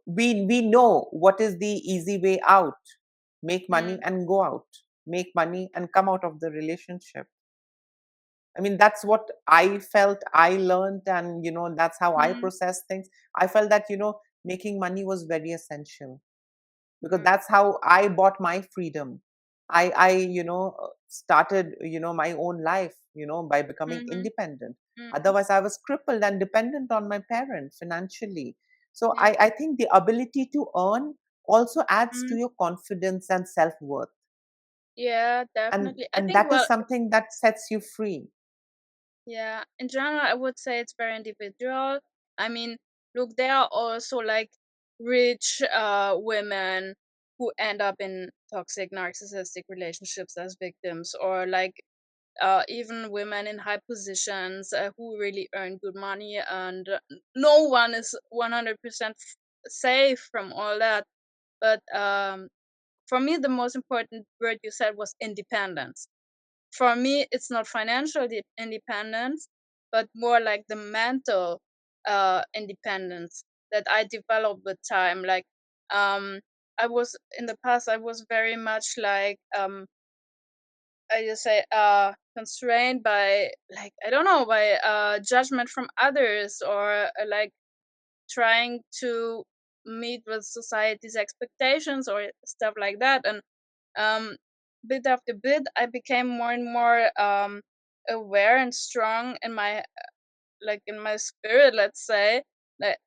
we know what is the easy way out. Make money Mm. and go out. Make money and come out of the relationship. I mean, that's what I felt, I learned, and that's how I Mm. process things. I felt that making money was very essential, because Mm. that's how I bought my freedom. I started my own life by becoming Mhm. independent. Mhm. Otherwise, I was crippled and dependent on my parents financially. So Yeah. I think the ability to earn also adds to Mhm. your confidence and self worth, Yeah, and definitely. I and think, that is well, something that sets you free. yeah, in general, I would say it's very individual. I mean, look, there are also like rich women who end up in toxic narcissistic relationships as victims, or like even women in high positions who really earn good money, and no one is 100% safe from all that. But for me, the most important word you said was independence. For me, it's not financial independence, but more like the mental independence that I developed with time. Like, um, I was in the past, I was very much like I just say constrained by, like, I don't know, by judgment from others, or like trying to meet with society's expectations or stuff like that. And um bit after bit I became more and more aware and strong in my, like, in my spirit, let's say, that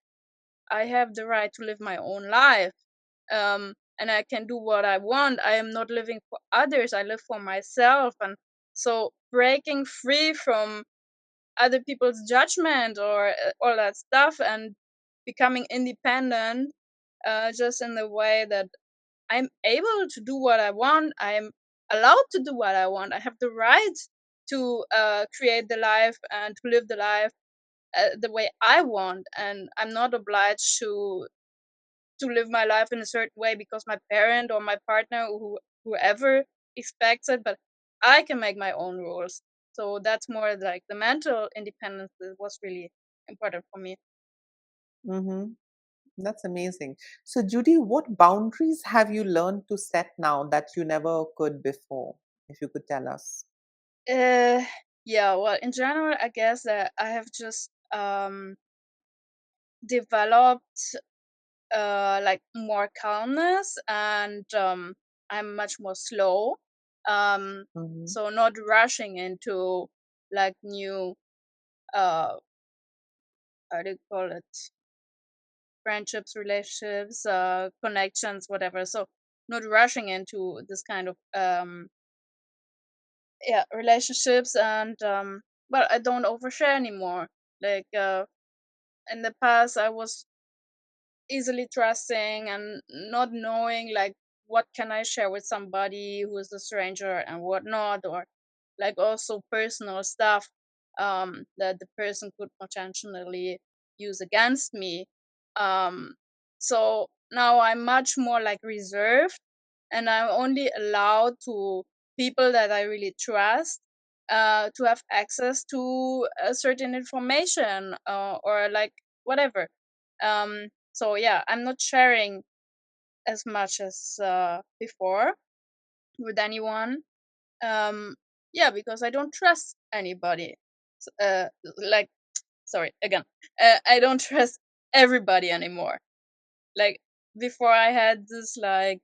I have the right to live my own life, and I can do what I want. I am not living for others, I live for myself. And so breaking free from other people's judgment or all that stuff, and becoming independent, just in the way that I'm able to do what I want. I'm allowed to do what I want. I have the right to create the life and to live the life the way I want, and I'm not obliged to live my life in a certain way because my parent or my partner or whoever expects it. But I can make my own rules. So that's more like the mental independence that was really important for me. Mm-hmm. That's amazing. So, Judy, what boundaries have you learned to set now that you never could before? If you could tell us. Uh, yeah. Well, in general, I guess that I have just developed like more calmness, and I'm much more slow. Um, Mm-hmm. so not rushing into like new uh how do you call it, friendships, relationships, connections, whatever. So not rushing into this kind of yeah, relationships. And well, I don't overshare anymore. Like in the past I was easily trusting and not knowing like what can I share with somebody who is a stranger and what not, or like also personal stuff that the person could potentially use against me. Um, so now I'm much more like reserved, and I'm only allowed to people that I really trust to have access to a certain information, or like whatever. So yeah, I'm not sharing as much as before with anyone. Um, yeah, because I don't trust anybody. Like, sorry again, I don't trust everybody anymore. Like before, I had this like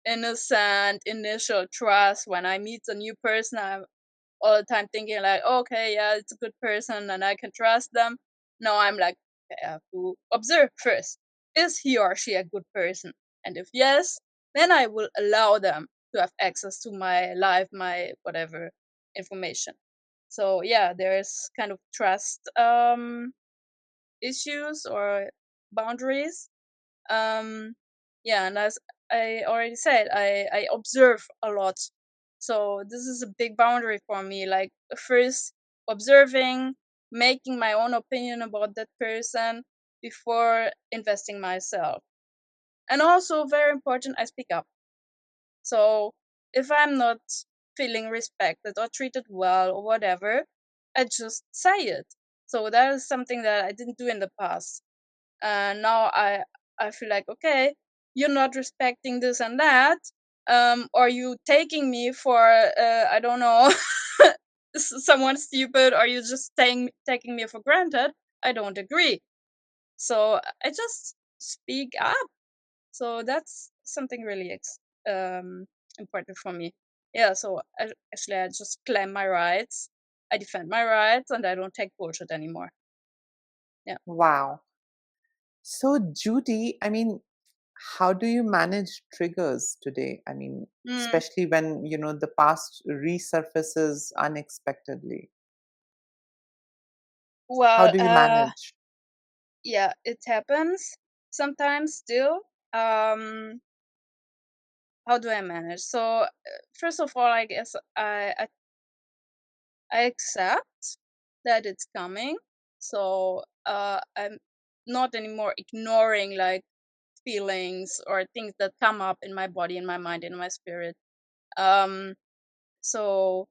innocent initial trust. When I meet a new person, I'm all the time thinking like, okay, yeah, it's a good person and I can trust them. No, I'm like, okay, I have to observe first. Is he or she a good person? And if yes, then I will allow them to have access to my life, my whatever information. So yeah, there's kind of trust issues or boundaries. um yeah, and as I already said, I observe a lot. So this is a big boundary for me, like first observing, making my own opinion about that person before investing myself. And also very important, I speak up. So if I'm not feeling respected or treated well or whatever, I just say it. So that is something that I didn't do in the past. Now I feel like, okay, you're not respecting this and that, or you taking me for I don't know, someone stupid, or you just taking me for granted. I don't agree. So I just speak up. So that's something really important for me. Yeah, so actually I just claim my rights, I defend my rights, and I don't take bullshit anymore. Yeah. Wow. So, Judy, I mean, how do you manage triggers today? I mean, Mm, especially when, the past resurfaces unexpectedly. How well, do you manage? yeah, it happens sometimes still. Um, how do I manage? So first of all, I guess I accept that it's coming. So I'm not anymore ignoring like feelings or things that come up in my body, in my mind, in my spirit. Um, so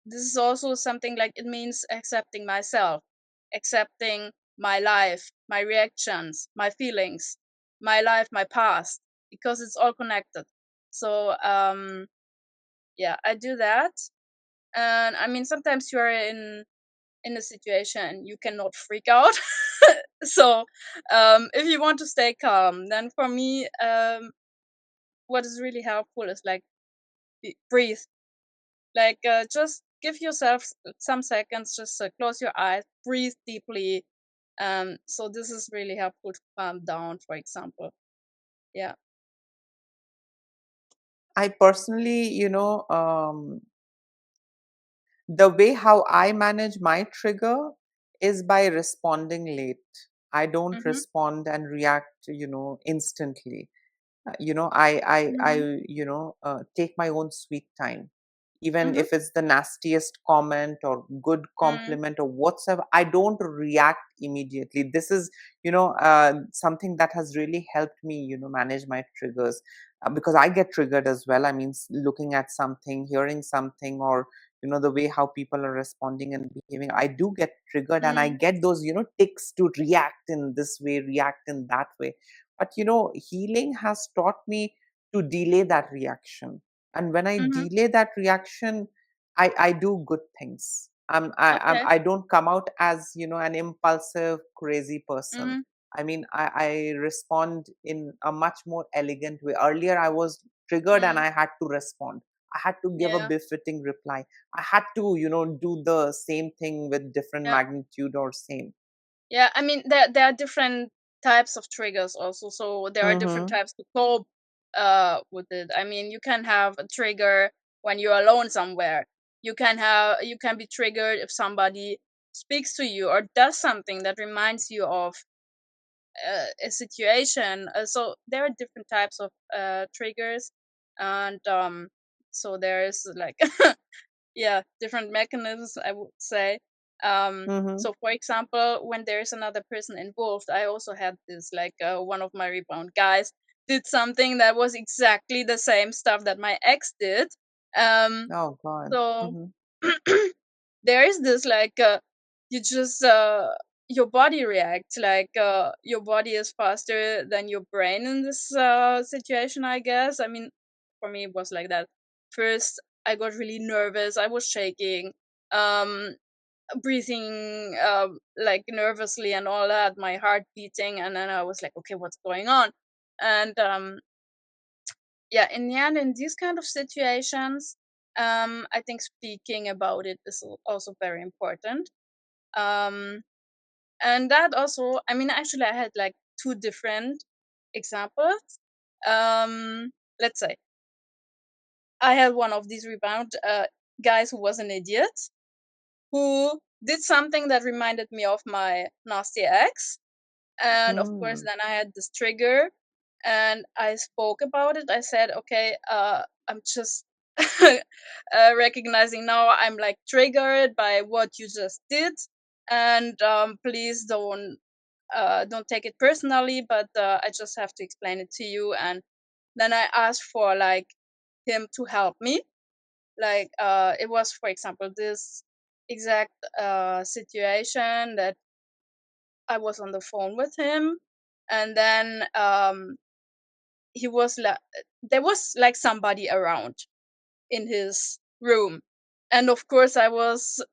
this is also something like it means accepting myself, accepting my life, my reactions, my feelings, my life, my past, because it's all connected. So yeah, I do that. And I mean, sometimes you are in a situation you cannot freak out. So if you want to stay calm, then for me, what is really helpful is like breathe. Like just give yourself some seconds, just close your eyes, breathe deeply. So this is really helpful to calm down, for example. Yeah. I personally, the way how I manage my trigger is by responding late. I don't Mhm. respond and react, instantly. I Mhm. take my own sweet time, even Mhm. if it's the nastiest comment or good Mm. compliment or whatsoever. I don't react immediately. This is, something that has really helped me, manage my triggers, because I get triggered as well. I mean, looking at something, hearing something, or the way how people are responding and behaving, I do get triggered, and I Mm. get those ticks to react in this way, react in that way. But healing has taught me to delay that reaction. And when I Mhm. delay that reaction, I do good things. Okay. I don't come out as an impulsive, crazy person. Mhm. I mean, I respond in a much more elegant way. Earlier, I was triggered and Mm. I had to respond. I had to give a Yeah. befitting reply. I had to, do the same thing with different Yeah. magnitude or same. Yeah. I mean, there are different types of triggers also. So there are different Mm-hmm. types to cope with it. I mean, you can have a trigger when you're alone somewhere. You can be triggered if somebody speaks to you or does something that reminds you of a situation. So there are different types of triggers, and so there's like yeah, different mechanisms, I would say. Mm-hmm. So for example, when there's another person involved, I also had this, like one of my rebound guys did something that was exactly the same stuff that my ex did. Um, Oh God. so Mm-hmm. there is this, like you just your body reacts, like your body is faster than your brain in this situation, I guess. I mean, for me it was like that. First I got really nervous, I was shaking, um breathing like nervously and all that, my heart beating, and then I was like, okay, what's going on? And yeah, in the end, in these kind of situations, I think speaking about it is also very important. um and that also, I mean, actually I had like two different examples. Let's say I had one of these rebound guys who was an idiot, who did something that reminded me of my nasty ex. And of course, Mm. then I had this trigger, and I spoke about it. I said, okay, I'm just recognizing now I'm like triggered by what you just did. And please don't take it personally, but I just have to explain it to you. And then I asked for like him to help me. Like it was, for example, this exact situation that I was on the phone with him, and then he was like, there was like somebody around in his room, and of course I was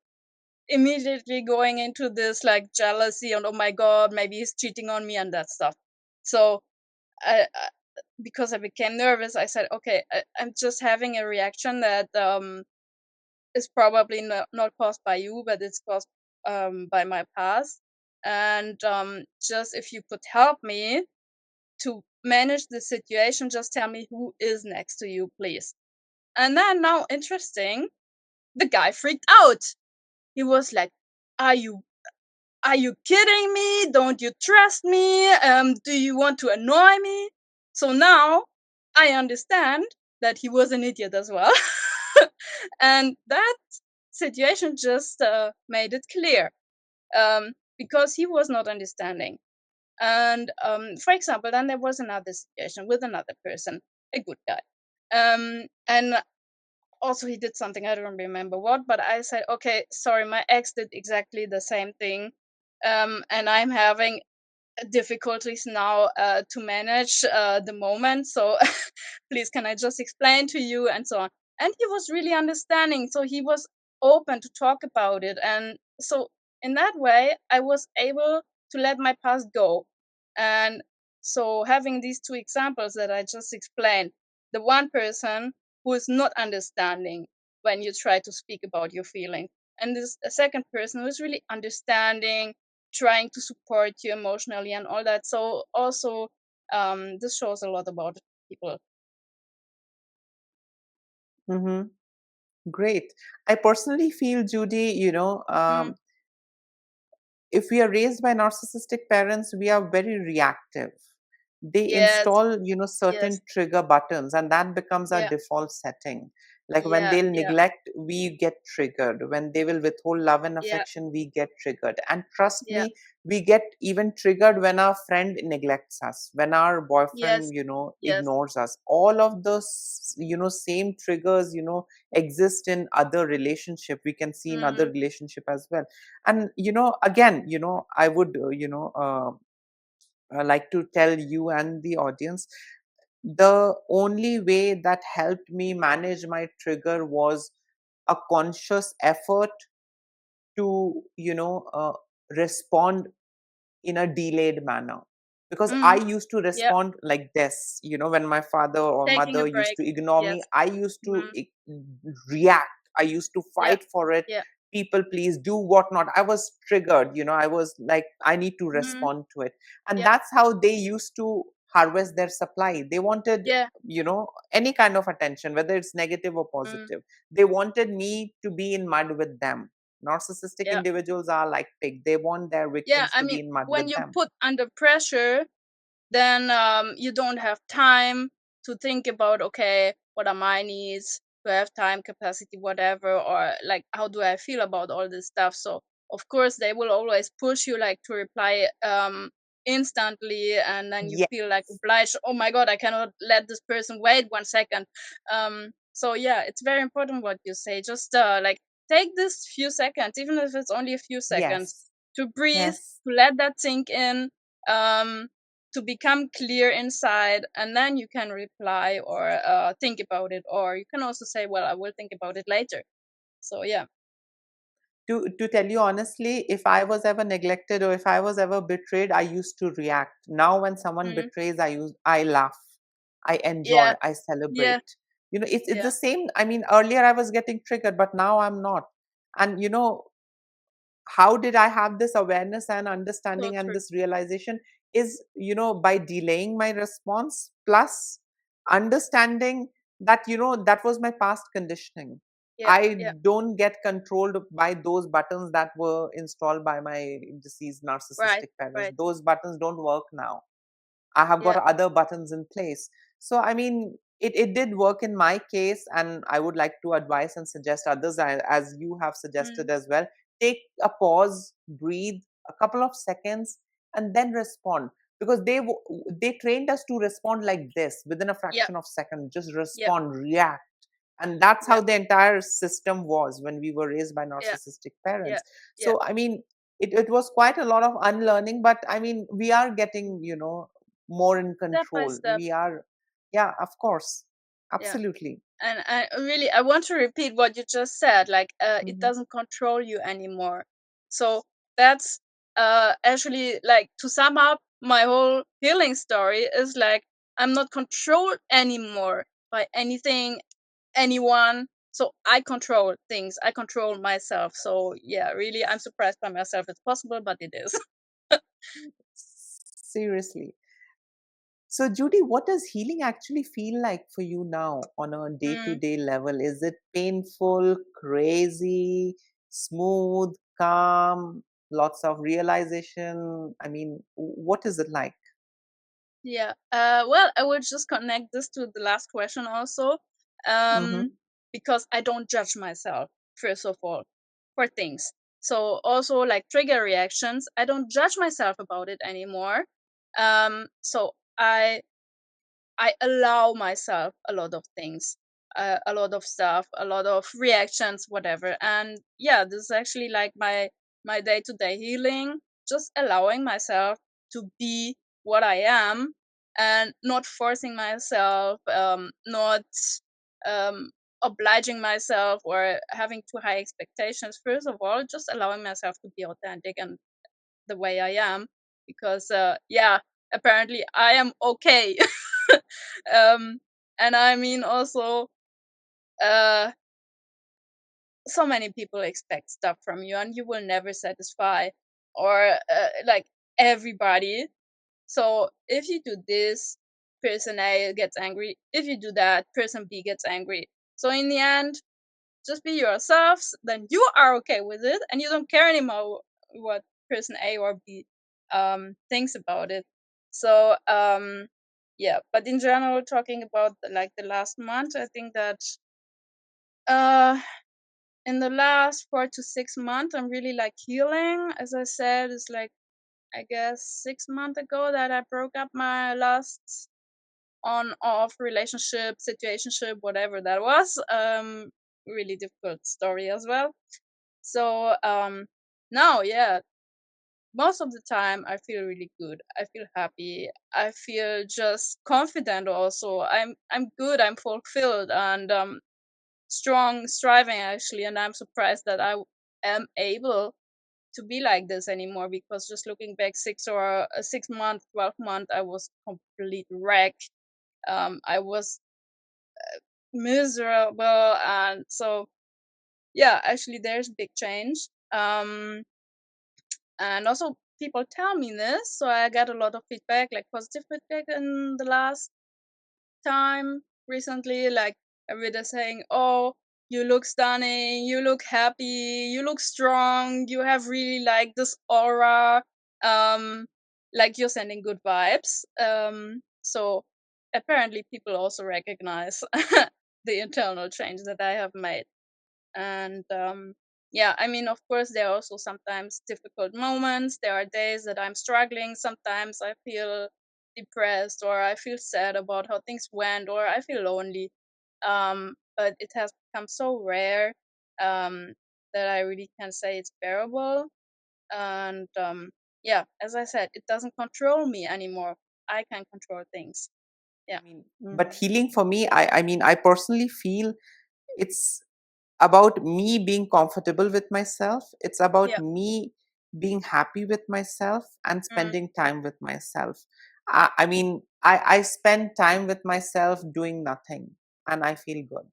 immediately going into this like jealousy and, oh my god, maybe he's cheating on me and that stuff. So I because I became nervous, I said, okay, I'm just having a reaction that is probably not caused by you, but it's caused by my past. And just if you could help me to manage the situation, just tell me who is next to you, please. And then, now interesting, the guy freaked out. He was like, are you are you kidding me? Don't you trust me? Do you want to annoy me? So now I understand that he was an idiot as well. And that situation just made it clear, because he was not understanding. And for example, then there was another situation with another person, a good guy. And also he did something, I don't remember what, but I said, okay, sorry, my ex did exactly the same thing. And I'm having difficulties now to manage the moment. So please, can I just explain to you, and so on. and he was really understanding, so he was open to talk about it. And so in that way I was able to let my past go. And so having these two examples that I just explained, the one person who is not understanding when you try to speak about your feelings, and this a second person who is really understanding, trying to support you emotionally and all that. So also this shows a lot about people. Mm-hmm. Great. I personally feel, Judy, Mm. if we are raised by narcissistic parents, we are very reactive. They Yes, install, certain yes, trigger buttons, and that becomes our yeah, default setting. Like when yeah, they'll yeah, neglect, we get triggered. When they will withhold love and yeah, affection, we get triggered. And trust yeah, me, we get even triggered when our friend neglects us, when our boyfriend, yes, yes, ignores us. All of those, same triggers, exist in other relationship. We can see in other mm, relationship as well. And again, I would like to tell you and the audience, the only way that helped me manage my trigger was a conscious effort to respond in a delayed manner, because I mm, used to yeah, respond like this. When my father or taking a mother used break, to ignore me, yes, I used to mm, react. I used to yeah, fight for it. yeah, People please do whatnot. I was triggered. I was like, I need to mm, respond to it. And yeah, that's how they used to harvest their supply. They wanted, yeah, any kind of attention, whether it's negative or mm, positive. They wanted me to be in mud with them. Narcissistic yeah. individuals are like pig. They want their Yeah, victims I to be mean, in mud when with you them. put under pressure, then you don't have time to think about, okay, what are my needs, do I have time capacity, whatever, or like how do I feel about all this stuff. So of course they will always push you like to reply instantly, and then you Yes, feel like obliged, oh my god, I cannot let this person wait 1 second. So yeah, it's very important what you say. Just like take this few seconds, even if it's only a few seconds, yes, to breathe, yes. to let that sink in, um to become clear inside, and then you can reply or think about it, or you can also say, well, I will think about it later. So yeah. To tell you honestly, if I was ever neglected or if I was ever betrayed, I used to react. Now when someone Mm. betrays, I laugh, I Yeah, enjoy, I yeah, celebrate. It's yeah, the same. I mean, earlier I was getting triggered, but now I'm not. And how did I have this awareness and so understanding and true. this realization is, by delaying my response, plus understanding that, that was my past conditioning. Yeah, I yeah, don't get controlled by those buttons that were installed by my deceased right, narcissistic parents. right, Those buttons don't work now. I have got yeah, other buttons in place. So, I mean, it did work in my case, and I would like to advise and suggest others, as you have mm, suggested as well. Take a pause, breathe a couple of seconds, and then respond. Because they trained us to respond like this within a yeah, fraction of second, just yeah, respond, react. And that's yeah, how the entire system was when we were raised by yeah, narcissistic yeah, parents. yeah, So, I mean, it was quite a lot of unlearning, but I mean, we are getting, more in step by control. step. We are, yeah, of course, Yeah. absolutely. And I want to repeat what you just said, like it Hmm. doesn't control you anymore. So that's actually, like, to sum up my whole healing story is like, I'm not controlled anymore by anything, anyone. So I control things, I control myself. So yeah, really, I'm surprised by myself. It's possible, but it is. Seriously. So, Judy, what does healing actually feel like for you now on a day to Mm, day level? Is it painful, crazy, smooth, calm, lots of realization? I mean, what is it like? yeah. Well, I will just connect this to the last question also, um, Mm-hmm. because I don't judge myself, first of all, for things. So also like trigger reactions, I don't judge myself about it anymore. So I allow myself a lot of things, a lot of stuff, a lot of reactions, whatever. And yeah, this is actually like my day to day healing, just allowing myself to be what I am, and not forcing myself, not obliging myself or having too high expectations. First of all, just allowing myself to be authentic and the way I am, because yeah, apparently I am okay. um, and I mean also, uh, so many people expect stuff from you, and you will never satisfy, or like everybody. So if you do this, person A gets angry. If you do that, person B gets angry. So in the end, just be yourselves, then you are okay with it, and you don't care anymore what person A or B thinks about it. So yeah, but in general, talking about like the last month, I think that uh in the last 4 to 6 months, I'm really like healing. As I said, it's like, I guess 6 months ago that I broke up my last on off relationship, situationship, whatever that was. Really difficult story as well. So now, yeah, most of the time I feel really good. I feel happy. I feel just confident. Also, I'm good. I'm fulfilled and strong, striving actually. And I'm surprised that am able to be like this anymore, because just looking back 6 months, 12 months, I was complete wreck. I was miserable, and so yeah, actually there's big change. And also people tell me this, so I get a lot of feedback, like positive feedback in the last time recently, like everybody saying, oh, you look stunning, you look happy, you look strong, you have really like this aura, um like you're sending good vibes. So apparently people also recognize the internal change that I have made. And yeah, I mean, of course there are also sometimes difficult moments. There are days that I'm struggling. Sometimes I feel depressed, or I feel sad about how things went, or I feel lonely. But it has become so rare, um that I really can say it's bearable. And yeah, as I said, it doesn't control me anymore. I can control things. I Yeah. mean, Mm. but healing for me, I mean, I personally feel it's about me being comfortable with myself. It's about Yeah. me being happy with myself and Mm. spending time with myself. I mean, I spend time with myself doing nothing and I feel good.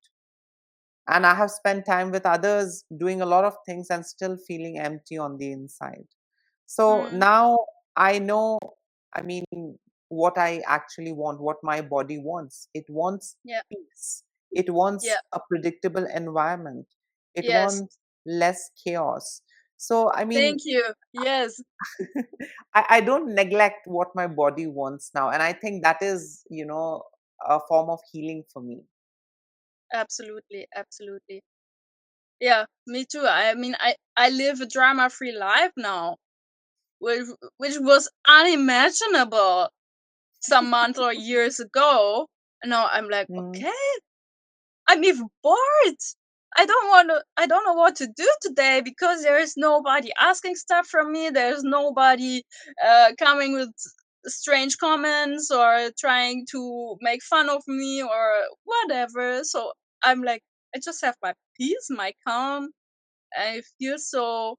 And I have spent time with others doing a lot of things and still feeling empty on the inside. So Mm. now I know, I mean, what I actually want, what my body wants. It wants Yeah. peace. It wants Yeah. a predictable environment. It Yes. wants less chaos. So, I Thank mean, you. Yes. I don't neglect what my body wants now. And I think that is, a form of healing for me. Absolutely, absolutely. Yeah, me too. I mean, I live a drama-free life now, which which was unimaginable some months or years ago. And now I'm like, Mm, okay, I'm even bored. I don't know what to do today, because there is nobody asking stuff from me. There's nobody coming with strange comments or trying to make fun of me or whatever. So I'm like, I just have my peace, my calm. I feel so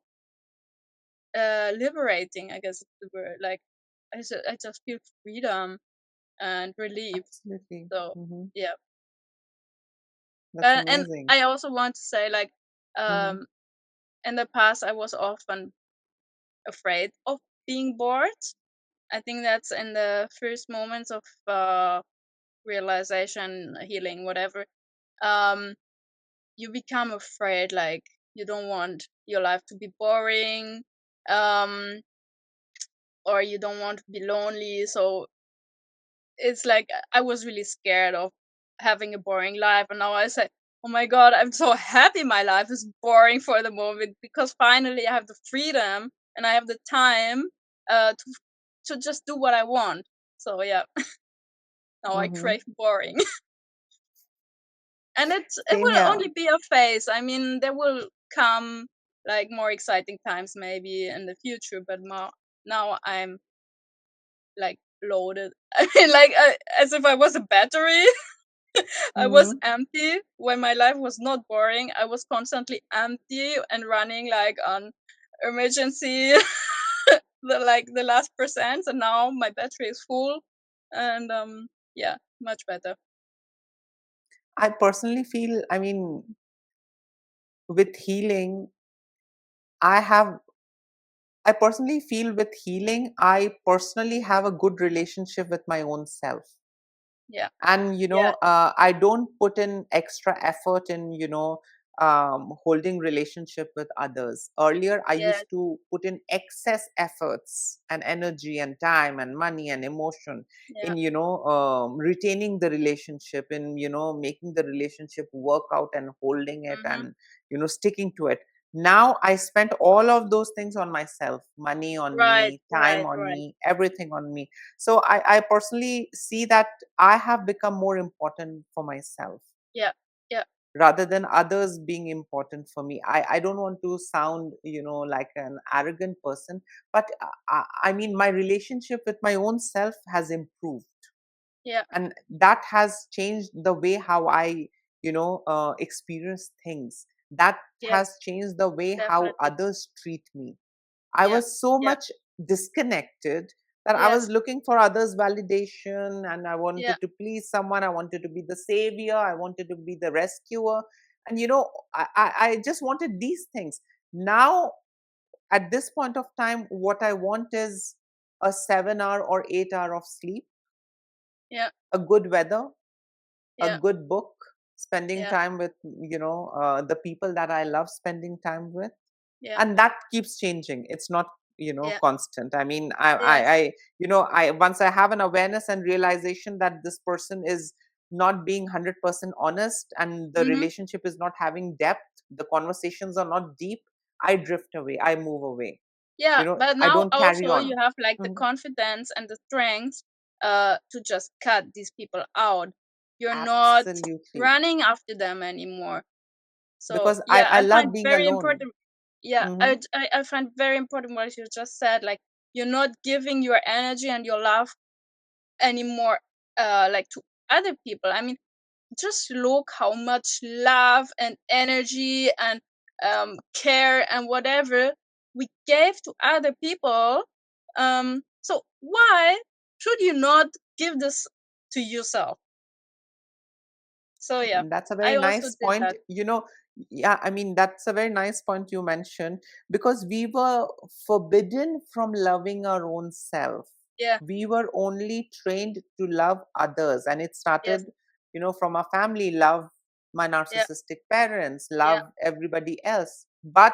liberating, I guess is the word. Like I just feel freedom and relief. absolutely. So yeah. That's And amazing. I also want to say, like, Hmm. um in the past I was often afraid of being bored. I think that's in the first moments of realization, healing, whatever. Um you become afraid, like you don't want your life to be boring, um or you don't want to be lonely. So it's like I was really scared of having a boring life, and now I say, oh my god, I'm so happy my life is boring for the moment, because finally I have the freedom and I have the time to just do what I want. So yeah, now I Hmm. crave boring. And it Same will here. only be a phase. I mean, there will come like more exciting times maybe in the future, but now I'm like loaded. I mean, like as if I was a battery. I was Mhm. empty when my life was not boring. I was constantly empty and running like on emergency, the last percent, and now my battery is full, and yeah, much better. I personally feel, I mean, with healing, I have I personally feel with healing, I personally have a good relationship with my own self. Yeah, And yeah, I don't put in extra effort in holding relationship with others. Earlier I yeah, used to put in excess efforts and energy and time and money and emotion yeah. in retaining the relationship, in making the relationship work out and holding it Mhm. and sticking to it. Now I spent all of those things on myself: money on Right, me, time right, on right. me, everything on me. So I personally see that I have become more important for myself Yeah, yeah, rather than others being important for me. I don't want to sound, like an arrogant person, but I mean, my relationship with my own self has improved. yeah. And that has changed the way how I, experience things. That has Yes, changed the way how definitely. others treat me. I Yeah, was so yeah, much disconnected that I was yes, looking for others' validation, and I yeah, wanted to please someone. I wanted to be the savior. I wanted to be the rescuer. And, I just wanted these things. Now, at this point of time, what I want is a 7 hour or 8 hour of sleep, yeah, a good weather, a yeah, good book, spending yeah, time with, the people that I love spending time with. yeah, And that keeps changing. It's not yeah. constant. I mean, I Yes. I once I have an awareness and realization that this person is not being 100% honest, and the Mhm. relationship is not having depth, the conversations are not deep, I drift away, I move away. Yeah, but I now don't carry also you on. have like the Mhm. confidence and the strength to just cut these people out. You're not Absolutely. running after them anymore. So Because yeah, I I love find being very alone. important. Yeah, Hmm. I find very important what you just said. Like you're not giving your energy and your love anymore, like to other people. I mean, just look how much love and energy and care and whatever we gave to other people. So why should you not give this to yourself? So yeah, That's a very I also nice did point. that. Yeah, I mean, that's a very nice point you mentioned, because we were forbidden from loving our own self. Yeah, We were only trained to love others. And it yes, started, from our family: love my yeah, narcissistic parents, yeah, love everybody else, but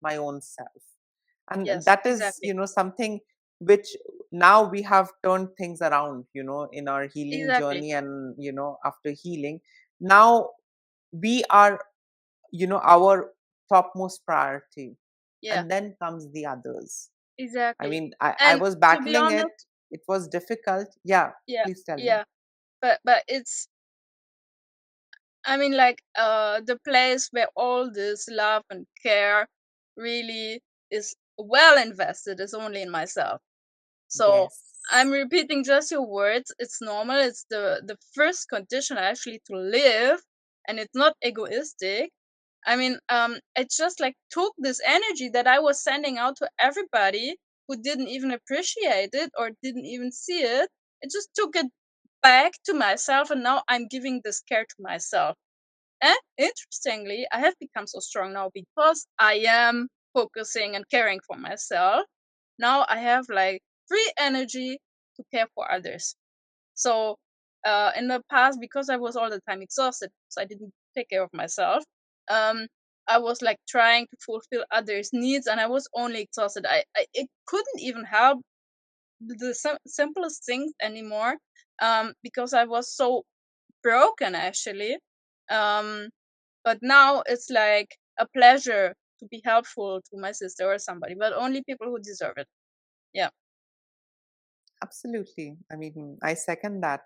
my own self. And yes, that is, exactly, something which now we have turned things around, in our healing exactly, journey. And, after healing, now we are, our topmost priority. yeah, And then comes the others. I exactly. mean, I And was to be battling it. honest, It was difficult. Yeah, yeah, please tell me. yeah, but it's, I mean, like, the place where all this love and care really is well invested is only in myself. So I'm Yes. repeating just your words. It's normal. It's the first condition actually to live, and it's not egoistic. I mean, it just like took this energy that I was sending out to everybody who didn't even appreciate it or didn't even see it. It just took it back to myself, and now I'm giving this care to myself. And interestingly, I have become so strong now because I am focusing and caring for myself. Now I have like free energy to care for others. So, in the past, because I was all the time exhausted, so I didn't take care of myself. Um, I was like trying to fulfill others' needs, and I was only exhausted. I it couldn't even help the simplest things anymore, because I was so broken actually. Um, but now it's like a pleasure to be helpful to my sister or somebody, but only people who deserve it. Yeah. Absolutely. I mean, I second that.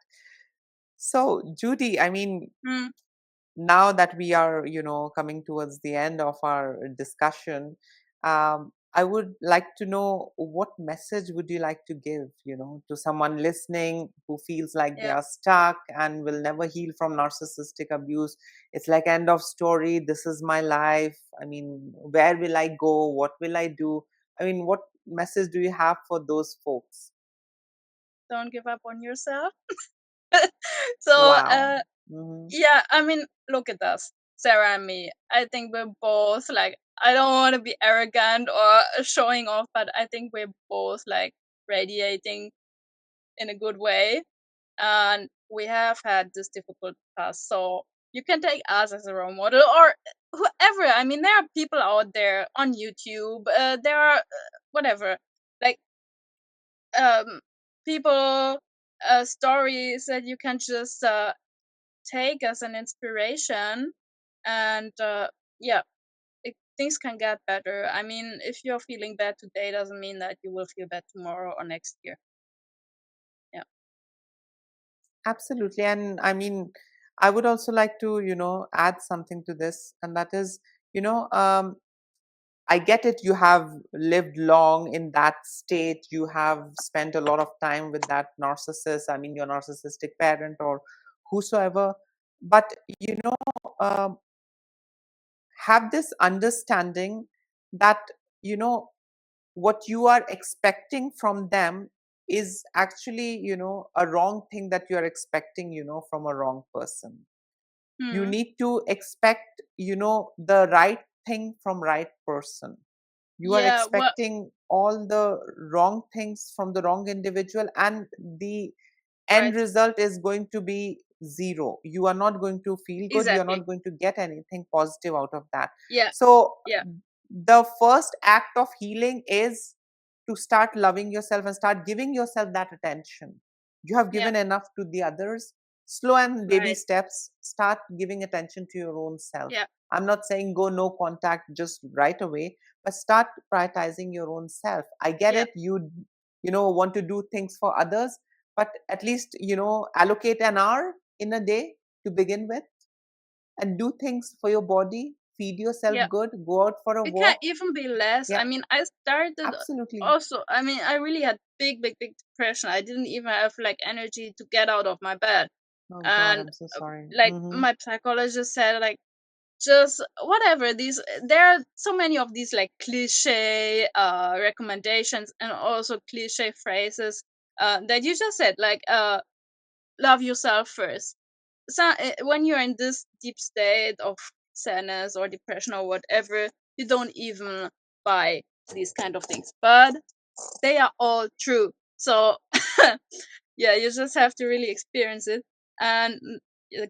So, Judy, I mean, Mm, now that we are, coming towards the end of our discussion, I would like to know, what message would you like to give, to someone listening who feels like they Yeah, are stuck and will never heal from narcissistic abuse? It's like end of story. This is my life. I mean, where will I go? What will I do? I mean, what message do you have for those folks? don't give up on yourself. So, Wow. Hmm. yeah, I mean, look at us, Sarah and me. I think we're both like, I don't want to be arrogant or showing off, but I think we're both like radiating in a good way. And we have had this difficult past. So you can take us as a role model or whoever. I mean, there are people out there on YouTube, there are whatever, like, um, people, stories that you can just take as an inspiration. And yeah, things can get better. I mean, if you're feeling bad today, doesn't mean that you will feel bad tomorrow or next year. Yeah. Absolutely. And I mean, I would also like to, add something to this, and that is, you know, um, I get it. You have lived long in that state. You have spent a lot of time with that narcissist. I mean, your narcissistic parent or whosoever. But, you know, um, have this understanding that, you know, what you are expecting from them is actually, a wrong thing that you are expecting, from a wrong person. You Hmm. need to expect, the right thing from right person. You are Yeah. Well, expecting all the wrong things from the wrong individual, and the end right. result is going to be zero. You are not going to feel good. You are Exactly. not going to get anything positive out of that. Yeah. So Yeah. the first act of healing is to start loving yourself and start giving yourself that attention. You have Yeah. given enough to the others. Slow and baby Right. steps, start giving attention to your own self. Yeah. I'm not saying go no contact just right away, but start prioritizing your own self. I get Yeah. it. Want to do things for others, but at least, allocate an hour in a day to begin with, and do things for your body. Feed yourself Yeah. good, go out for a It can't walk. even be less. Yeah, I mean, I started absolutely. also. I mean, I really had big, big, big depression. I didn't even have like energy to get out of my bed. Oh God, And I'm so sorry. like Mm-hmm. my psychologist said, like, just whatever these, there are so many of these like cliche recommendations and also cliche phrases that you just said, like, love yourself first. So when you're in this deep state of sadness or depression or whatever, you don't even buy these kind of things, but they are all true. So yeah, you just have to really experience it. And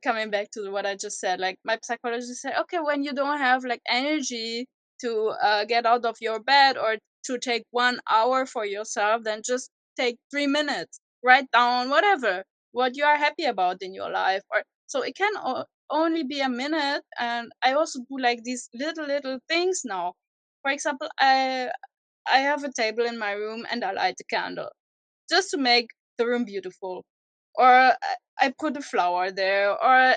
coming back to what I just said, like my psychologist said, okay, when you don't have like energy to get out of your bed or to take 1 hour for yourself, then just take 3 minutes, write down whatever what you are happy about in your life. Or so it can only be a minute. And I also do like these little things now. For example, I have a table in my room and I light a candle just to make the room beautiful. Or I put a flower there. Or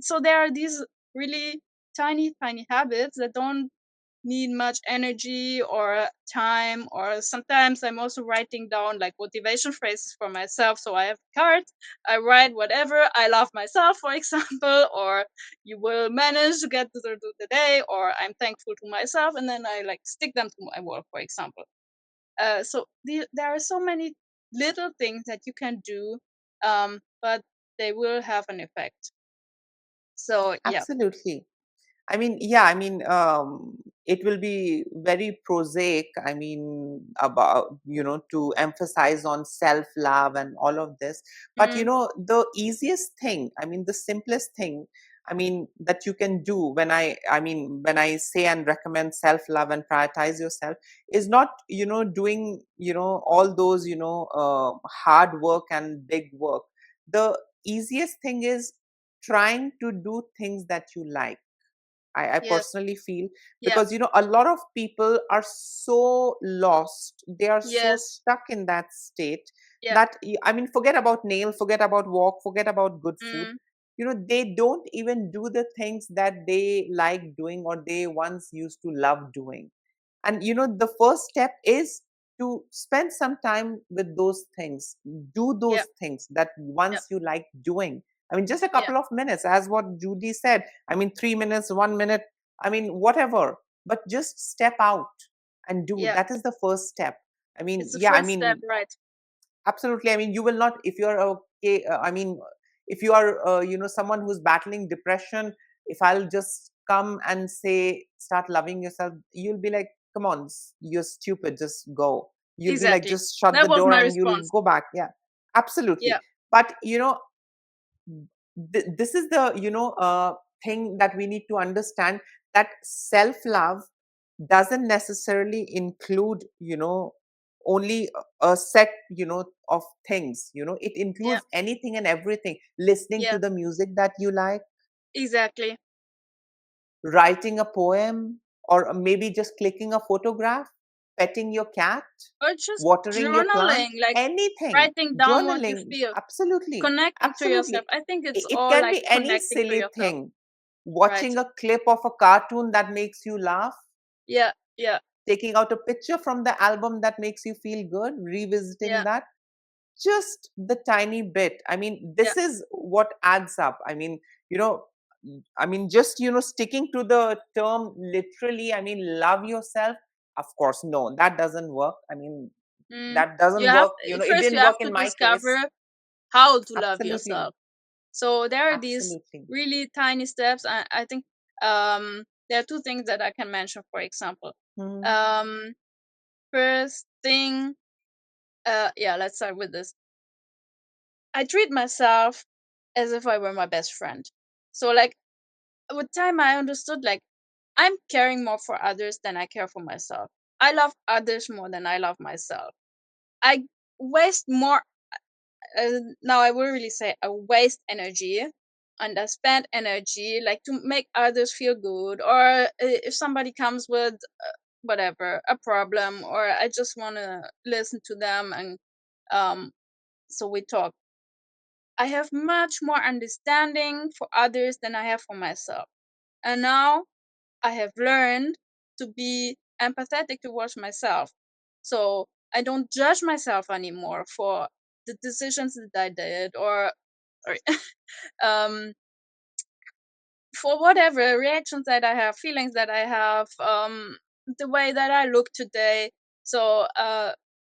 so there are these really tiny habits that don't need much energy or time. Or sometimes I'm also writing down like motivation phrases for myself. So I have cards. I write whatever I love myself, for example, or you will manage to get through the day, or I'm thankful to myself, and then I like stick them to my wall, for example. So there are so many little things that you can do, but they will have an effect. So yeah. Absolutely. I mean, yeah, I mean, it will be very prosaic. I mean, about, to emphasize on self love and all of this. But, Mm, the easiest thing, I mean, the simplest thing, I mean, that you can do when I say and recommend self love and prioritize yourself, is not, doing, all those, hard work and big work. The easiest thing is trying to do things that you like. I yes. personally feel, Yeah. because a lot of people are so lost, they are so Yes. stuck in that state Yeah. that I mean, forget about nail, forget about walk, forget about good food. Mm, They don't even do the things that they like doing or they once used to love doing. And the first step is to spend some time with those things, do yeah, those things that yeah, once you like doing. I mean, just a yeah, couple of minutes, as what Judy said. I mean, 3 minutes, 1 minute, I mean, whatever, but just step out and do. yeah. That is the first step. I mean, It's the yeah, I first step, mean, right? absolutely. I mean, you will not, if you're okay, I mean, if you are, someone who's battling depression, if I'll just come and say, start loving yourself, you'll be like, come on, you're stupid, just go. You'll be like, Exactly. just shut That the was door my and you'll response. go back. Yeah, absolutely. Yeah, But, this is the, thing that we need to understand, that self love doesn't necessarily include, only a set, of things. It yeah, includes anything and everything. Listening yeah, to the music that you like, exactly. writing a poem, or maybe just clicking a photograph, petting your cat, Or just watering your plant, journaling, like anything. writing down what you Journaling, feel, absolutely, connecting to yourself. absolutely. I think it's It all can like be any connecting to silly yourself, thing. right? Watching a clip of a cartoon that makes you laugh, Yeah, yeah, taking out a picture from the album that makes you feel good, revisiting yeah, that, just the tiny bit. I mean, yeah. this is what adds up. I mean, you know, I mean, just, sticking to the term literally, I mean, love yourself. Of course, no, that doesn't work. I mean, Mm. that You doesn't have work. It first you didn't have work to in my case. discover how to love Absolutely. yourself. So there are these Absolutely. really tiny steps. I think there are two things that I can mention. For example, Hmm. um, first thing, yeah, let's start with this. I treat myself as if I were my best friend. So like with time, I understood like I'm caring more for others than I care for myself. I love others more than I love myself. I waste more. Now I will really say I waste energy and I spend energy like to make others feel good, or if somebody comes with whatever a problem, or I just want to listen to them, and um so we talk. I have much more understanding for others than I have for myself. And now I have learned to be empathetic towards myself. So I don't judge myself anymore for the decisions that I did, or sorry, um for whatever reactions that I have, feelings that I have, the way that I look today. So,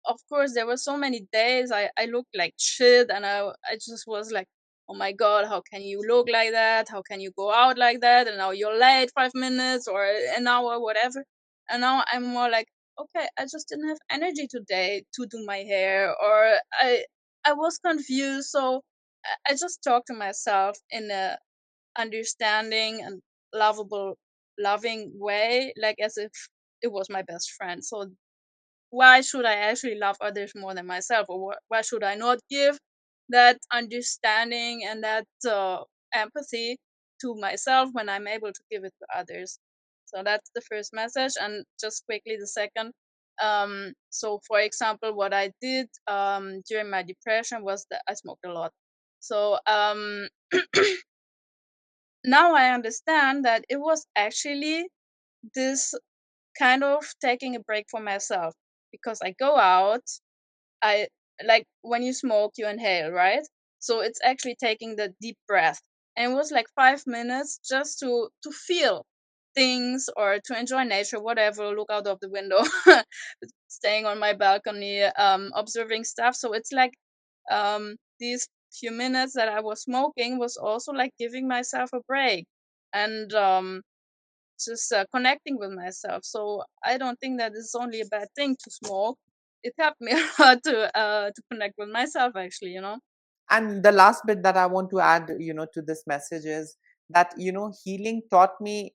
of course, there were so many days I looked like shit, and I just was like, oh my god, how can you look like that? How can you go out like that? And now you're late 5 minutes or an hour, whatever. And now I'm more like, okay, I just didn't have energy today to do my hair, or I was confused, so I just talk to myself in a understanding and lovable loving way, like as if it was my best friend. So why should I actually love others more than myself, or why should I not give that understanding and that empathy to myself when I'm able to give it to others? So that's the first message. And just quickly the second, so for example, what I did during my depression was that I smoked a lot. So now I understand that it was actually this kind of taking a break for myself, because I go out, I like when you smoke, you inhale, right? So it's actually taking the deep breath. And it was like 5 minutes just to feel things or to enjoy nature, whatever, look out of the window, staying on my balcony, observing stuff. So it's like these few minutes that I was smoking was also like giving myself a break, and just connecting with myself. So I don't think that it's only a bad thing to smoke. It helped me a lot to connect with myself, actually. And the last bit that I want to add, to this message is that, healing taught me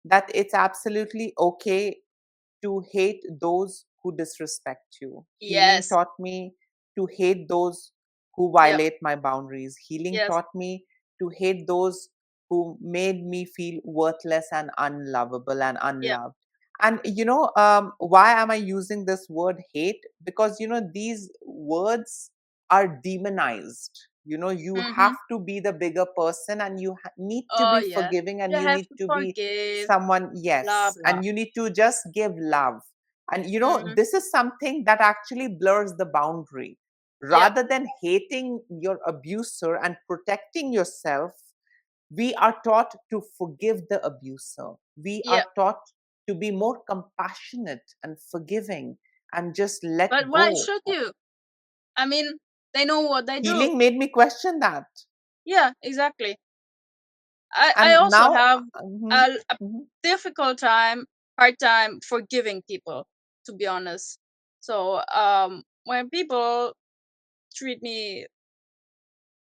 that it's absolutely okay to hate those who disrespect you. Healing Yes. taught me to hate those who Yep. violate my boundaries. Healing Yes. taught me to hate those who made me feel worthless and unlovable and Yep. unloved. And why am I using this word hate? Because these words are demonized. You Mhm. have to be the bigger person, and you need to Oh be yeah. forgiving, and You you have need to to be forgive. someone, Blah yes, blah. and you need to just give love. And Mhm. this is something that actually blurs the boundary. Yep. Rather than hating your abuser and protecting yourself, we are taught to forgive the abuser. We are Yep. taught to be more compassionate and forgiving and just let But why go. should you? I mean, they know what they do. Healing made me question that. Yeah, exactly. I And also now, have mhm, a mhm. difficult time, hard time forgiving people, to be honest. So, when people treat me,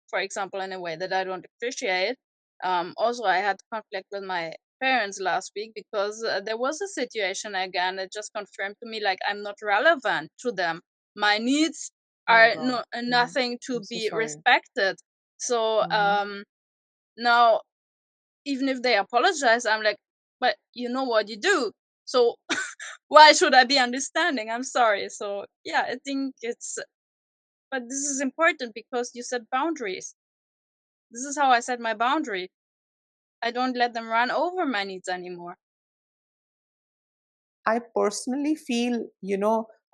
for example, in a way that I don't appreciate, also I had conflict with my parents last week because there was a situation again that just confirmed to me like I'm not relevant to them. My needs Oh are God. nothing to I'm so be sorry. respected. So, Hmm. now even if they apologize, I'm like, but you know what you do. So why should I be understanding? I'm sorry. So yeah, I think it's, but this is important because you set boundaries. This is how I set my boundary. I don't let them run over my needs anymore. I personally feel,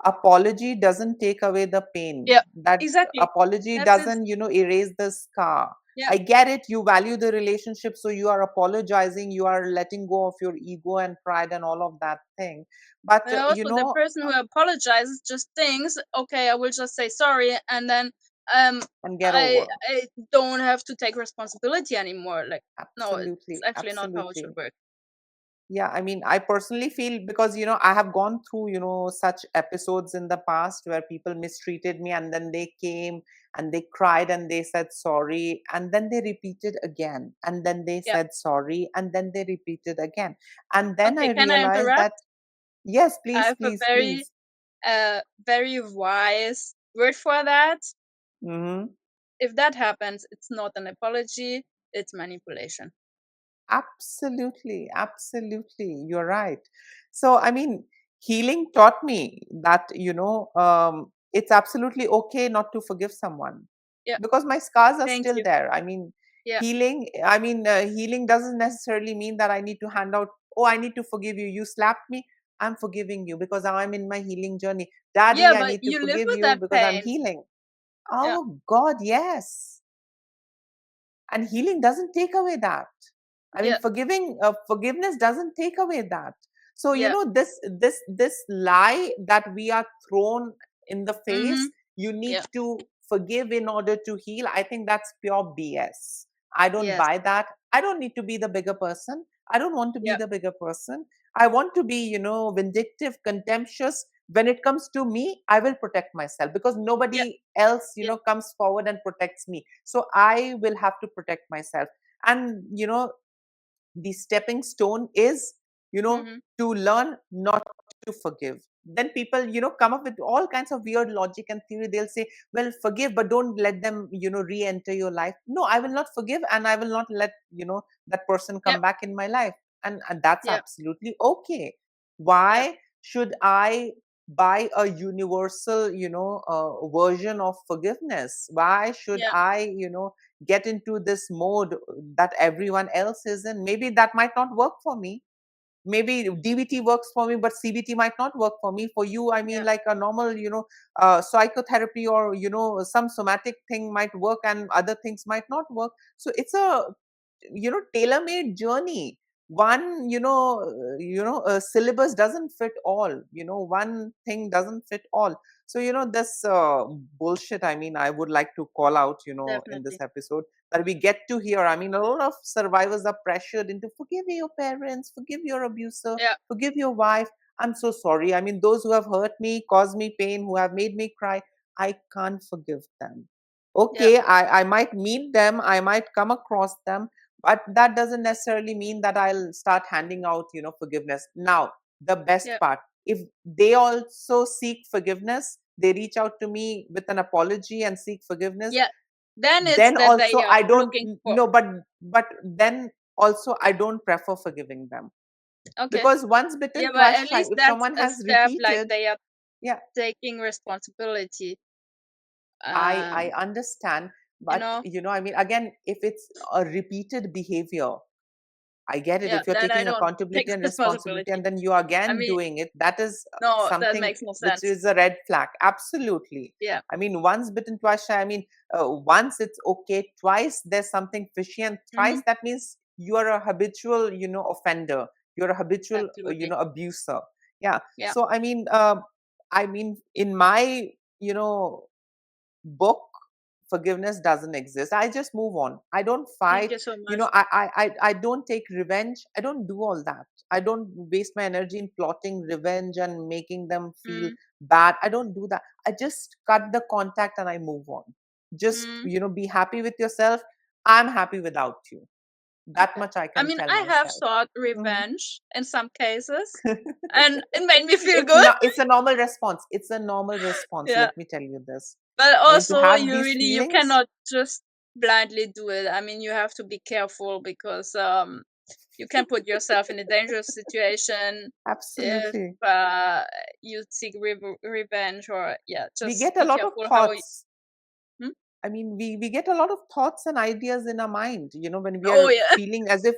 apology doesn't take away the pain. Yeah, That exactly. apology That's it. doesn't, erase the scar. Yeah. I get it. You value the relationship, so you are apologizing. You are letting go of your ego and pride and all of that thing. But, But also the person who apologizes just thinks, okay, I will just say sorry, and then um and get I over. I don't have to take responsibility anymore. Like, no, it's Absolutely. actually not how it should Absolutely. work. Yeah, I mean, I personally feel because, I have gone through, such episodes in the past where people mistreated me and then they came and they cried and they said sorry and then they repeated again and then they Yeah. said sorry and then they repeated again. And then Okay, I can I realized that, interrupt? yes, I please, have a please, please. very wise word for that. Hmm. If that happens, it's not an apology, it's manipulation. Absolutely, absolutely. You're right. So, I mean, healing taught me that, it's absolutely okay not to forgive someone Yeah, because my scars are thank still you. there. I mean, Yeah. healing doesn't necessarily mean that I need to hand out, oh, I need to forgive you. You slapped me. I'm forgiving you because I'm in my healing journey. Yeah, Daddy, I but need to you live forgive with you that because I'm pain. healing. Yeah. Oh, God, yes. And healing doesn't take away that. I mean, Yeah. forgiveness doesn't take away that. So, Yeah. this lie that we are thrown in the face, Mhm. you need Yeah. to forgive in order to heal. I think that's pure BS. I don't Yes. buy that. I don't need to be the bigger person. I don't want to be Yeah. the bigger person. I want to be, vindictive, contemptuous. When it comes to me, I will protect myself because Yeah. nobody else, Yeah. comes forward and protects me. So I will have to protect myself. And, the stepping stone is, Mhm. to learn not to forgive. Then people, come up with all kinds of weird logic and theory. They'll say, well, forgive, but don't let them, re-enter your life. No, I will not forgive and I will not let, that person Yeah. come back in my life. And that's Yeah. absolutely okay. Yeah. Why should I buy a universal, version of forgiveness? Why should Yeah. I, get into this mode that everyone else is in? Maybe that might not work for me. Maybe DBT works for me, but CBT might not work for me. For you, I mean, Yeah. like a normal, psychotherapy or, some somatic thing might work and other things might not work. So it's a, tailor-made journey. One, syllabus doesn't fit all. One thing doesn't fit all. So, this bullshit, I mean, I would like to call out, in this Definitely. episode, that we get to hear. I mean, a lot of survivors are pressured into forgive your parents, forgive your abuser, Yeah. forgive your wife. I'm so sorry. I mean, those who have hurt me, caused me pain, who have made me cry, I can't forgive them. Yeah. Okay, I might meet them, I might come across them, but that doesn't necessarily mean that I'll start handing out, forgiveness. Now, the best Yeah. part, if they also seek forgiveness, they reach out to me with an apology and seek forgiveness, Yeah. Then it's then that they also are I don't looking for. no, but then also I don't prefer forgiving them Okay. because once Yeah, bitten, but twice at shy. least If that's someone a has step like repeated, they are yeah, taking responsibility. I Um, understand, you but know? I mean, again, if it's a repeated behavior, I get it. Yeah, If you're then I taking don't take accountability and responsibility responsibility. and then you are I again mean, doing it, that is no, that something makes no which sense. is a red flag. Absolutely. Yeah. I mean, once bitten, twice shy. I mean, once it's okay, twice there's something fishy, and Hmm. thrice that means you are a habitual, offender. You're a habitual, Absolutely. abuser. Yeah. Yeah. So, I mean, in my, you know, book, forgiveness doesn't exist. I just move on. I don't Thank fight. you so you much. know I don't take revenge. I don't do all that. I don't waste my energy in plotting revenge and making them feel Mm, bad. I don't do that. I just cut the contact and I move on. Just, mm, be happy with yourself. I'm happy without you. That okay. much I I can mean, tell I have myself. sought Mhm. revenge in some cases, and it made me feel It's good. not, it's a normal response. It's a normal response, Yeah. let me tell you this. But I mean, to also, have you these really you feelings. cannot just blindly do it. I mean, you have to be careful because you can put yourself in a dangerous situation if Absolutely. you seek revenge, or yeah, We just get a be lot of careful how you. thoughts. Hmm? I mean, we get a lot of thoughts and ideas in our mind, when we Oh are yeah. feeling as if,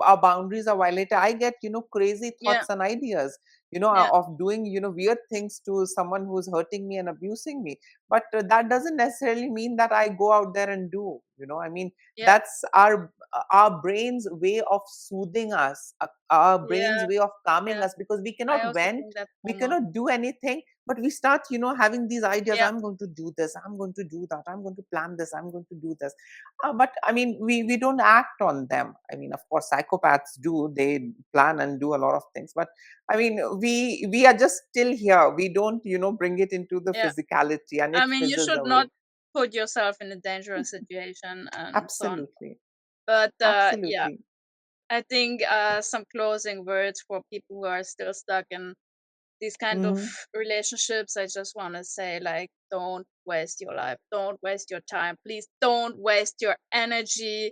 our boundaries are violated. I get, crazy Yeah. thoughts and ideas, Yeah. of doing, weird things to someone who's hurting me and abusing me. But that doesn't necessarily mean that I go out there and do, I mean, Yeah. that's our brain's way of soothing us, our brain's Yeah. way of calming Yeah. us, because we I cannot also vent, think that's we normal. cannot do anything, but we start, having these ideas. Yeah. I'm going to do this, I'm going to do that, I'm going to plan this, I'm going to do this. But I mean, we don't act on them. I mean, of course, psychopaths do. They plan and do a lot of things, but I mean, we are just still here. We don't, bring it into the Yeah. physicality, and it I mean, you fizzles should not away. put yourself in a dangerous situation and so on. Absolutely. But yeah, Absolutely. I think some closing words for people who are still stuck in these kind of Hmm. relationships. I just want to say, like, don't waste your life, don't waste your time, please don't waste your energy.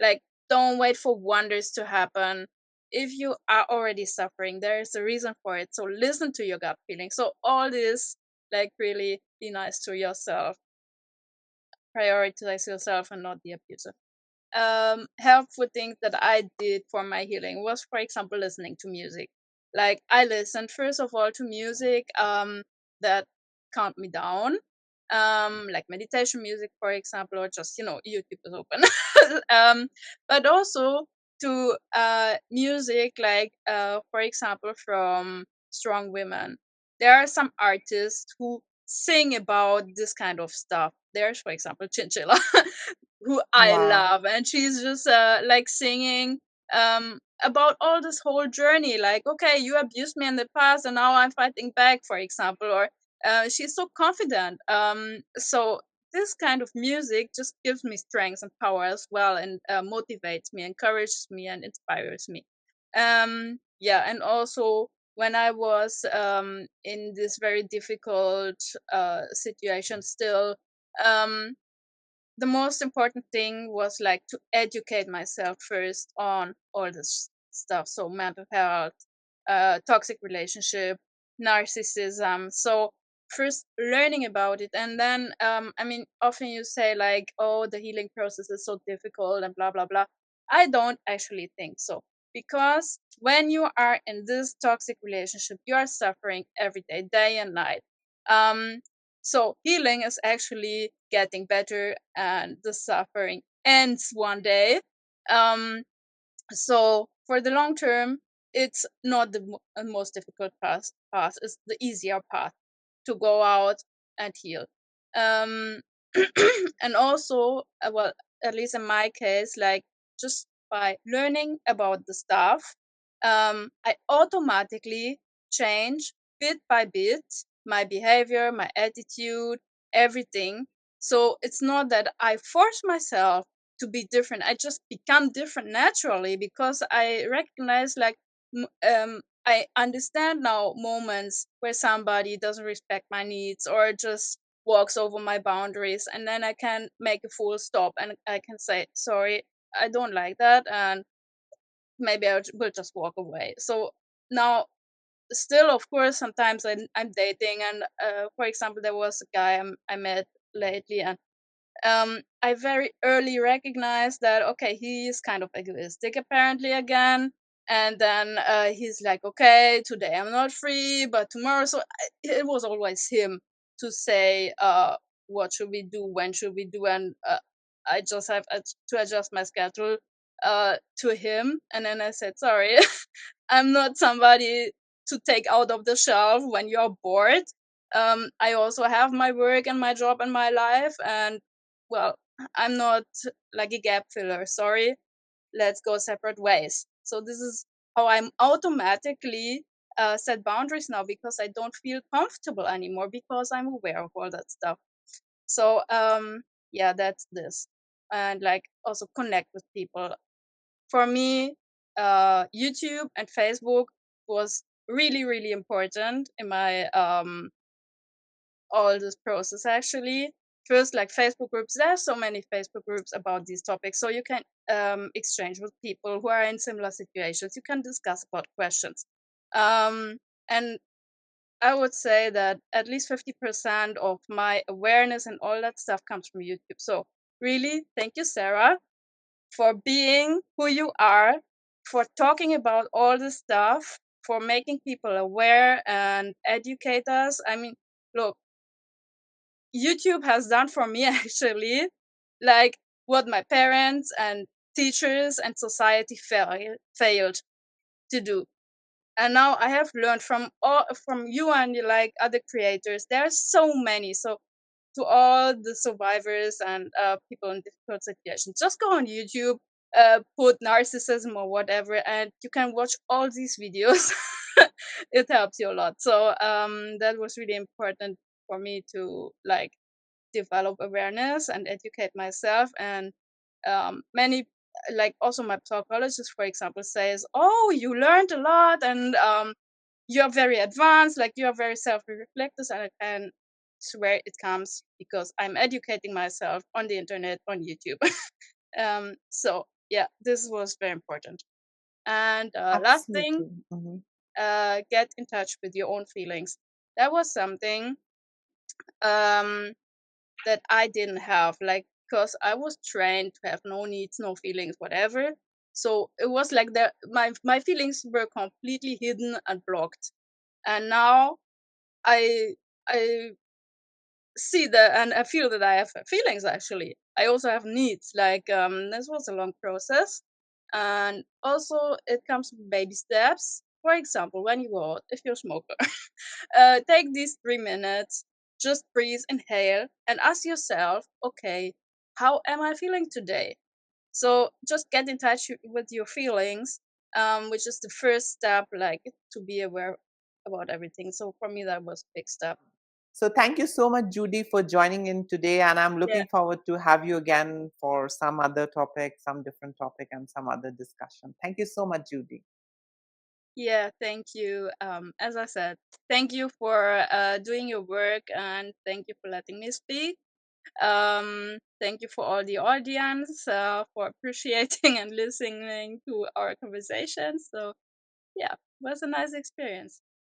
Like, don't wait for wonders to happen. If you are already suffering, there is a reason for it, so listen to your gut feeling. So all this, like, really be nice to yourself, prioritize yourself and not the abuser. Helpful things that I did for my healing was, for example, listening to music. Like, I listened first of all to music that calmed me down, like meditation music, for example, or just, YouTube is open. um, but also to music like, for example, from strong women. There are some artists who sing about this kind of stuff. There's, for example, Chinchilla, who I Wow. love, and she's just like singing about all this whole journey. Like, okay, you abused me in the past, and now I'm fighting back, for example. Or she's so confident. So this kind of music just gives me strength and power as well, and motivates me, encourages me, and inspires me. Yeah, and also when I was in this very difficult situation, still. Um, the most important thing was like to educate myself first on all this stuff. So mental health, toxic relationship, narcissism. So first learning about it, and then I mean, often you say like, oh, the healing process is so difficult and blah blah blah. I don't actually think so, because when you are in this toxic relationship, you are suffering every day, day and night. um so healing is actually getting better, and the suffering ends one day. Um, so for the long term, it's not the most difficult path. It's the easier path to go out and heal. Um, and also, well, at least in my case, like, just by learning about the stuff, I automatically change bit by bit my behavior, my attitude, everything. So it's not that I force myself to be different. I just become different naturally, because I recognize, like, I understand now moments where somebody doesn't respect my needs or just walks over my boundaries, and then I can make a full stop and I can say, sorry, I don't like that, and maybe will just walk away. So now, still, of course, sometimes I'm dating, and for example, there was a guy I met lately, and I very early recognized that okay, he is kind of egoistic apparently again, and then he's like, okay, today I'm not free, but tomorrow. So it was always him to say, what should we do, when should we do, and I just have to adjust my schedule to him, and then I said, sorry, I'm not somebody to take out of the shelf when you're bored. I also have my work and my job and my life, and well, I'm not like a gap filler. Sorry, let's go separate ways. So this is how I'm automatically set boundaries now because I don't feel comfortable anymore because I'm aware of all that stuff. So yeah, that's this, and like also connect with people. For me, YouTube and Facebook was really really important in my all this process actually. First, like Facebook groups, there are so many Facebook groups about these topics, so you can exchange with people who are in similar situations. You can discuss about questions, and I would say that at least 50% of my awareness and all that stuff comes from YouTube. So really, thank you, Sarah, for being who you are, for talking about all this stuff, for making people aware and educate us. I mean, look, YouTube has done for me actually like what my parents and teachers and society failed to do. And now I have learned from you and like other creators. There are so many. So to all the survivors and people in difficult situations, just go on YouTube, put narcissism or whatever, and you can watch all these videos. It helps you a lot. So that was really important for me to like develop awareness and educate myself. And many like also my psychologist for example says, oh, you learned a lot, and you're very advanced, like you're very self-reflective, and I can swear it comes because I'm educating myself on the internet, on YouTube. So yeah, this was very important. And last thing, Absolutely. Hmm. get in touch with your own feelings. That was something um that I didn't have, like, because I was trained to have no needs, no feelings, whatever. So it was like my feelings were completely hidden and blocked. And now I I see that and I feel that I have feelings actually. I also have needs. Like this was a long process. And also it comes with baby steps. For example, when you go out, if you're a smoker, take these 3 minutes, just breathe, inhale, and ask yourself, okay, how am I feeling today? So just get in touch with your feelings, which is the first step, like to be aware about everything. So for me, that was a big step. So thank you so much, Judy, for joining in today. And I'm Yeah. looking forward to have you again for some other topic, some different topic, and some other discussion. Thank you so much, Judy. Yeah, thank you. As I said, thank you for doing your work and thank you for letting me speak. Thank you for all the audience for appreciating and listening to our conversations. So, yeah, it was a nice experience.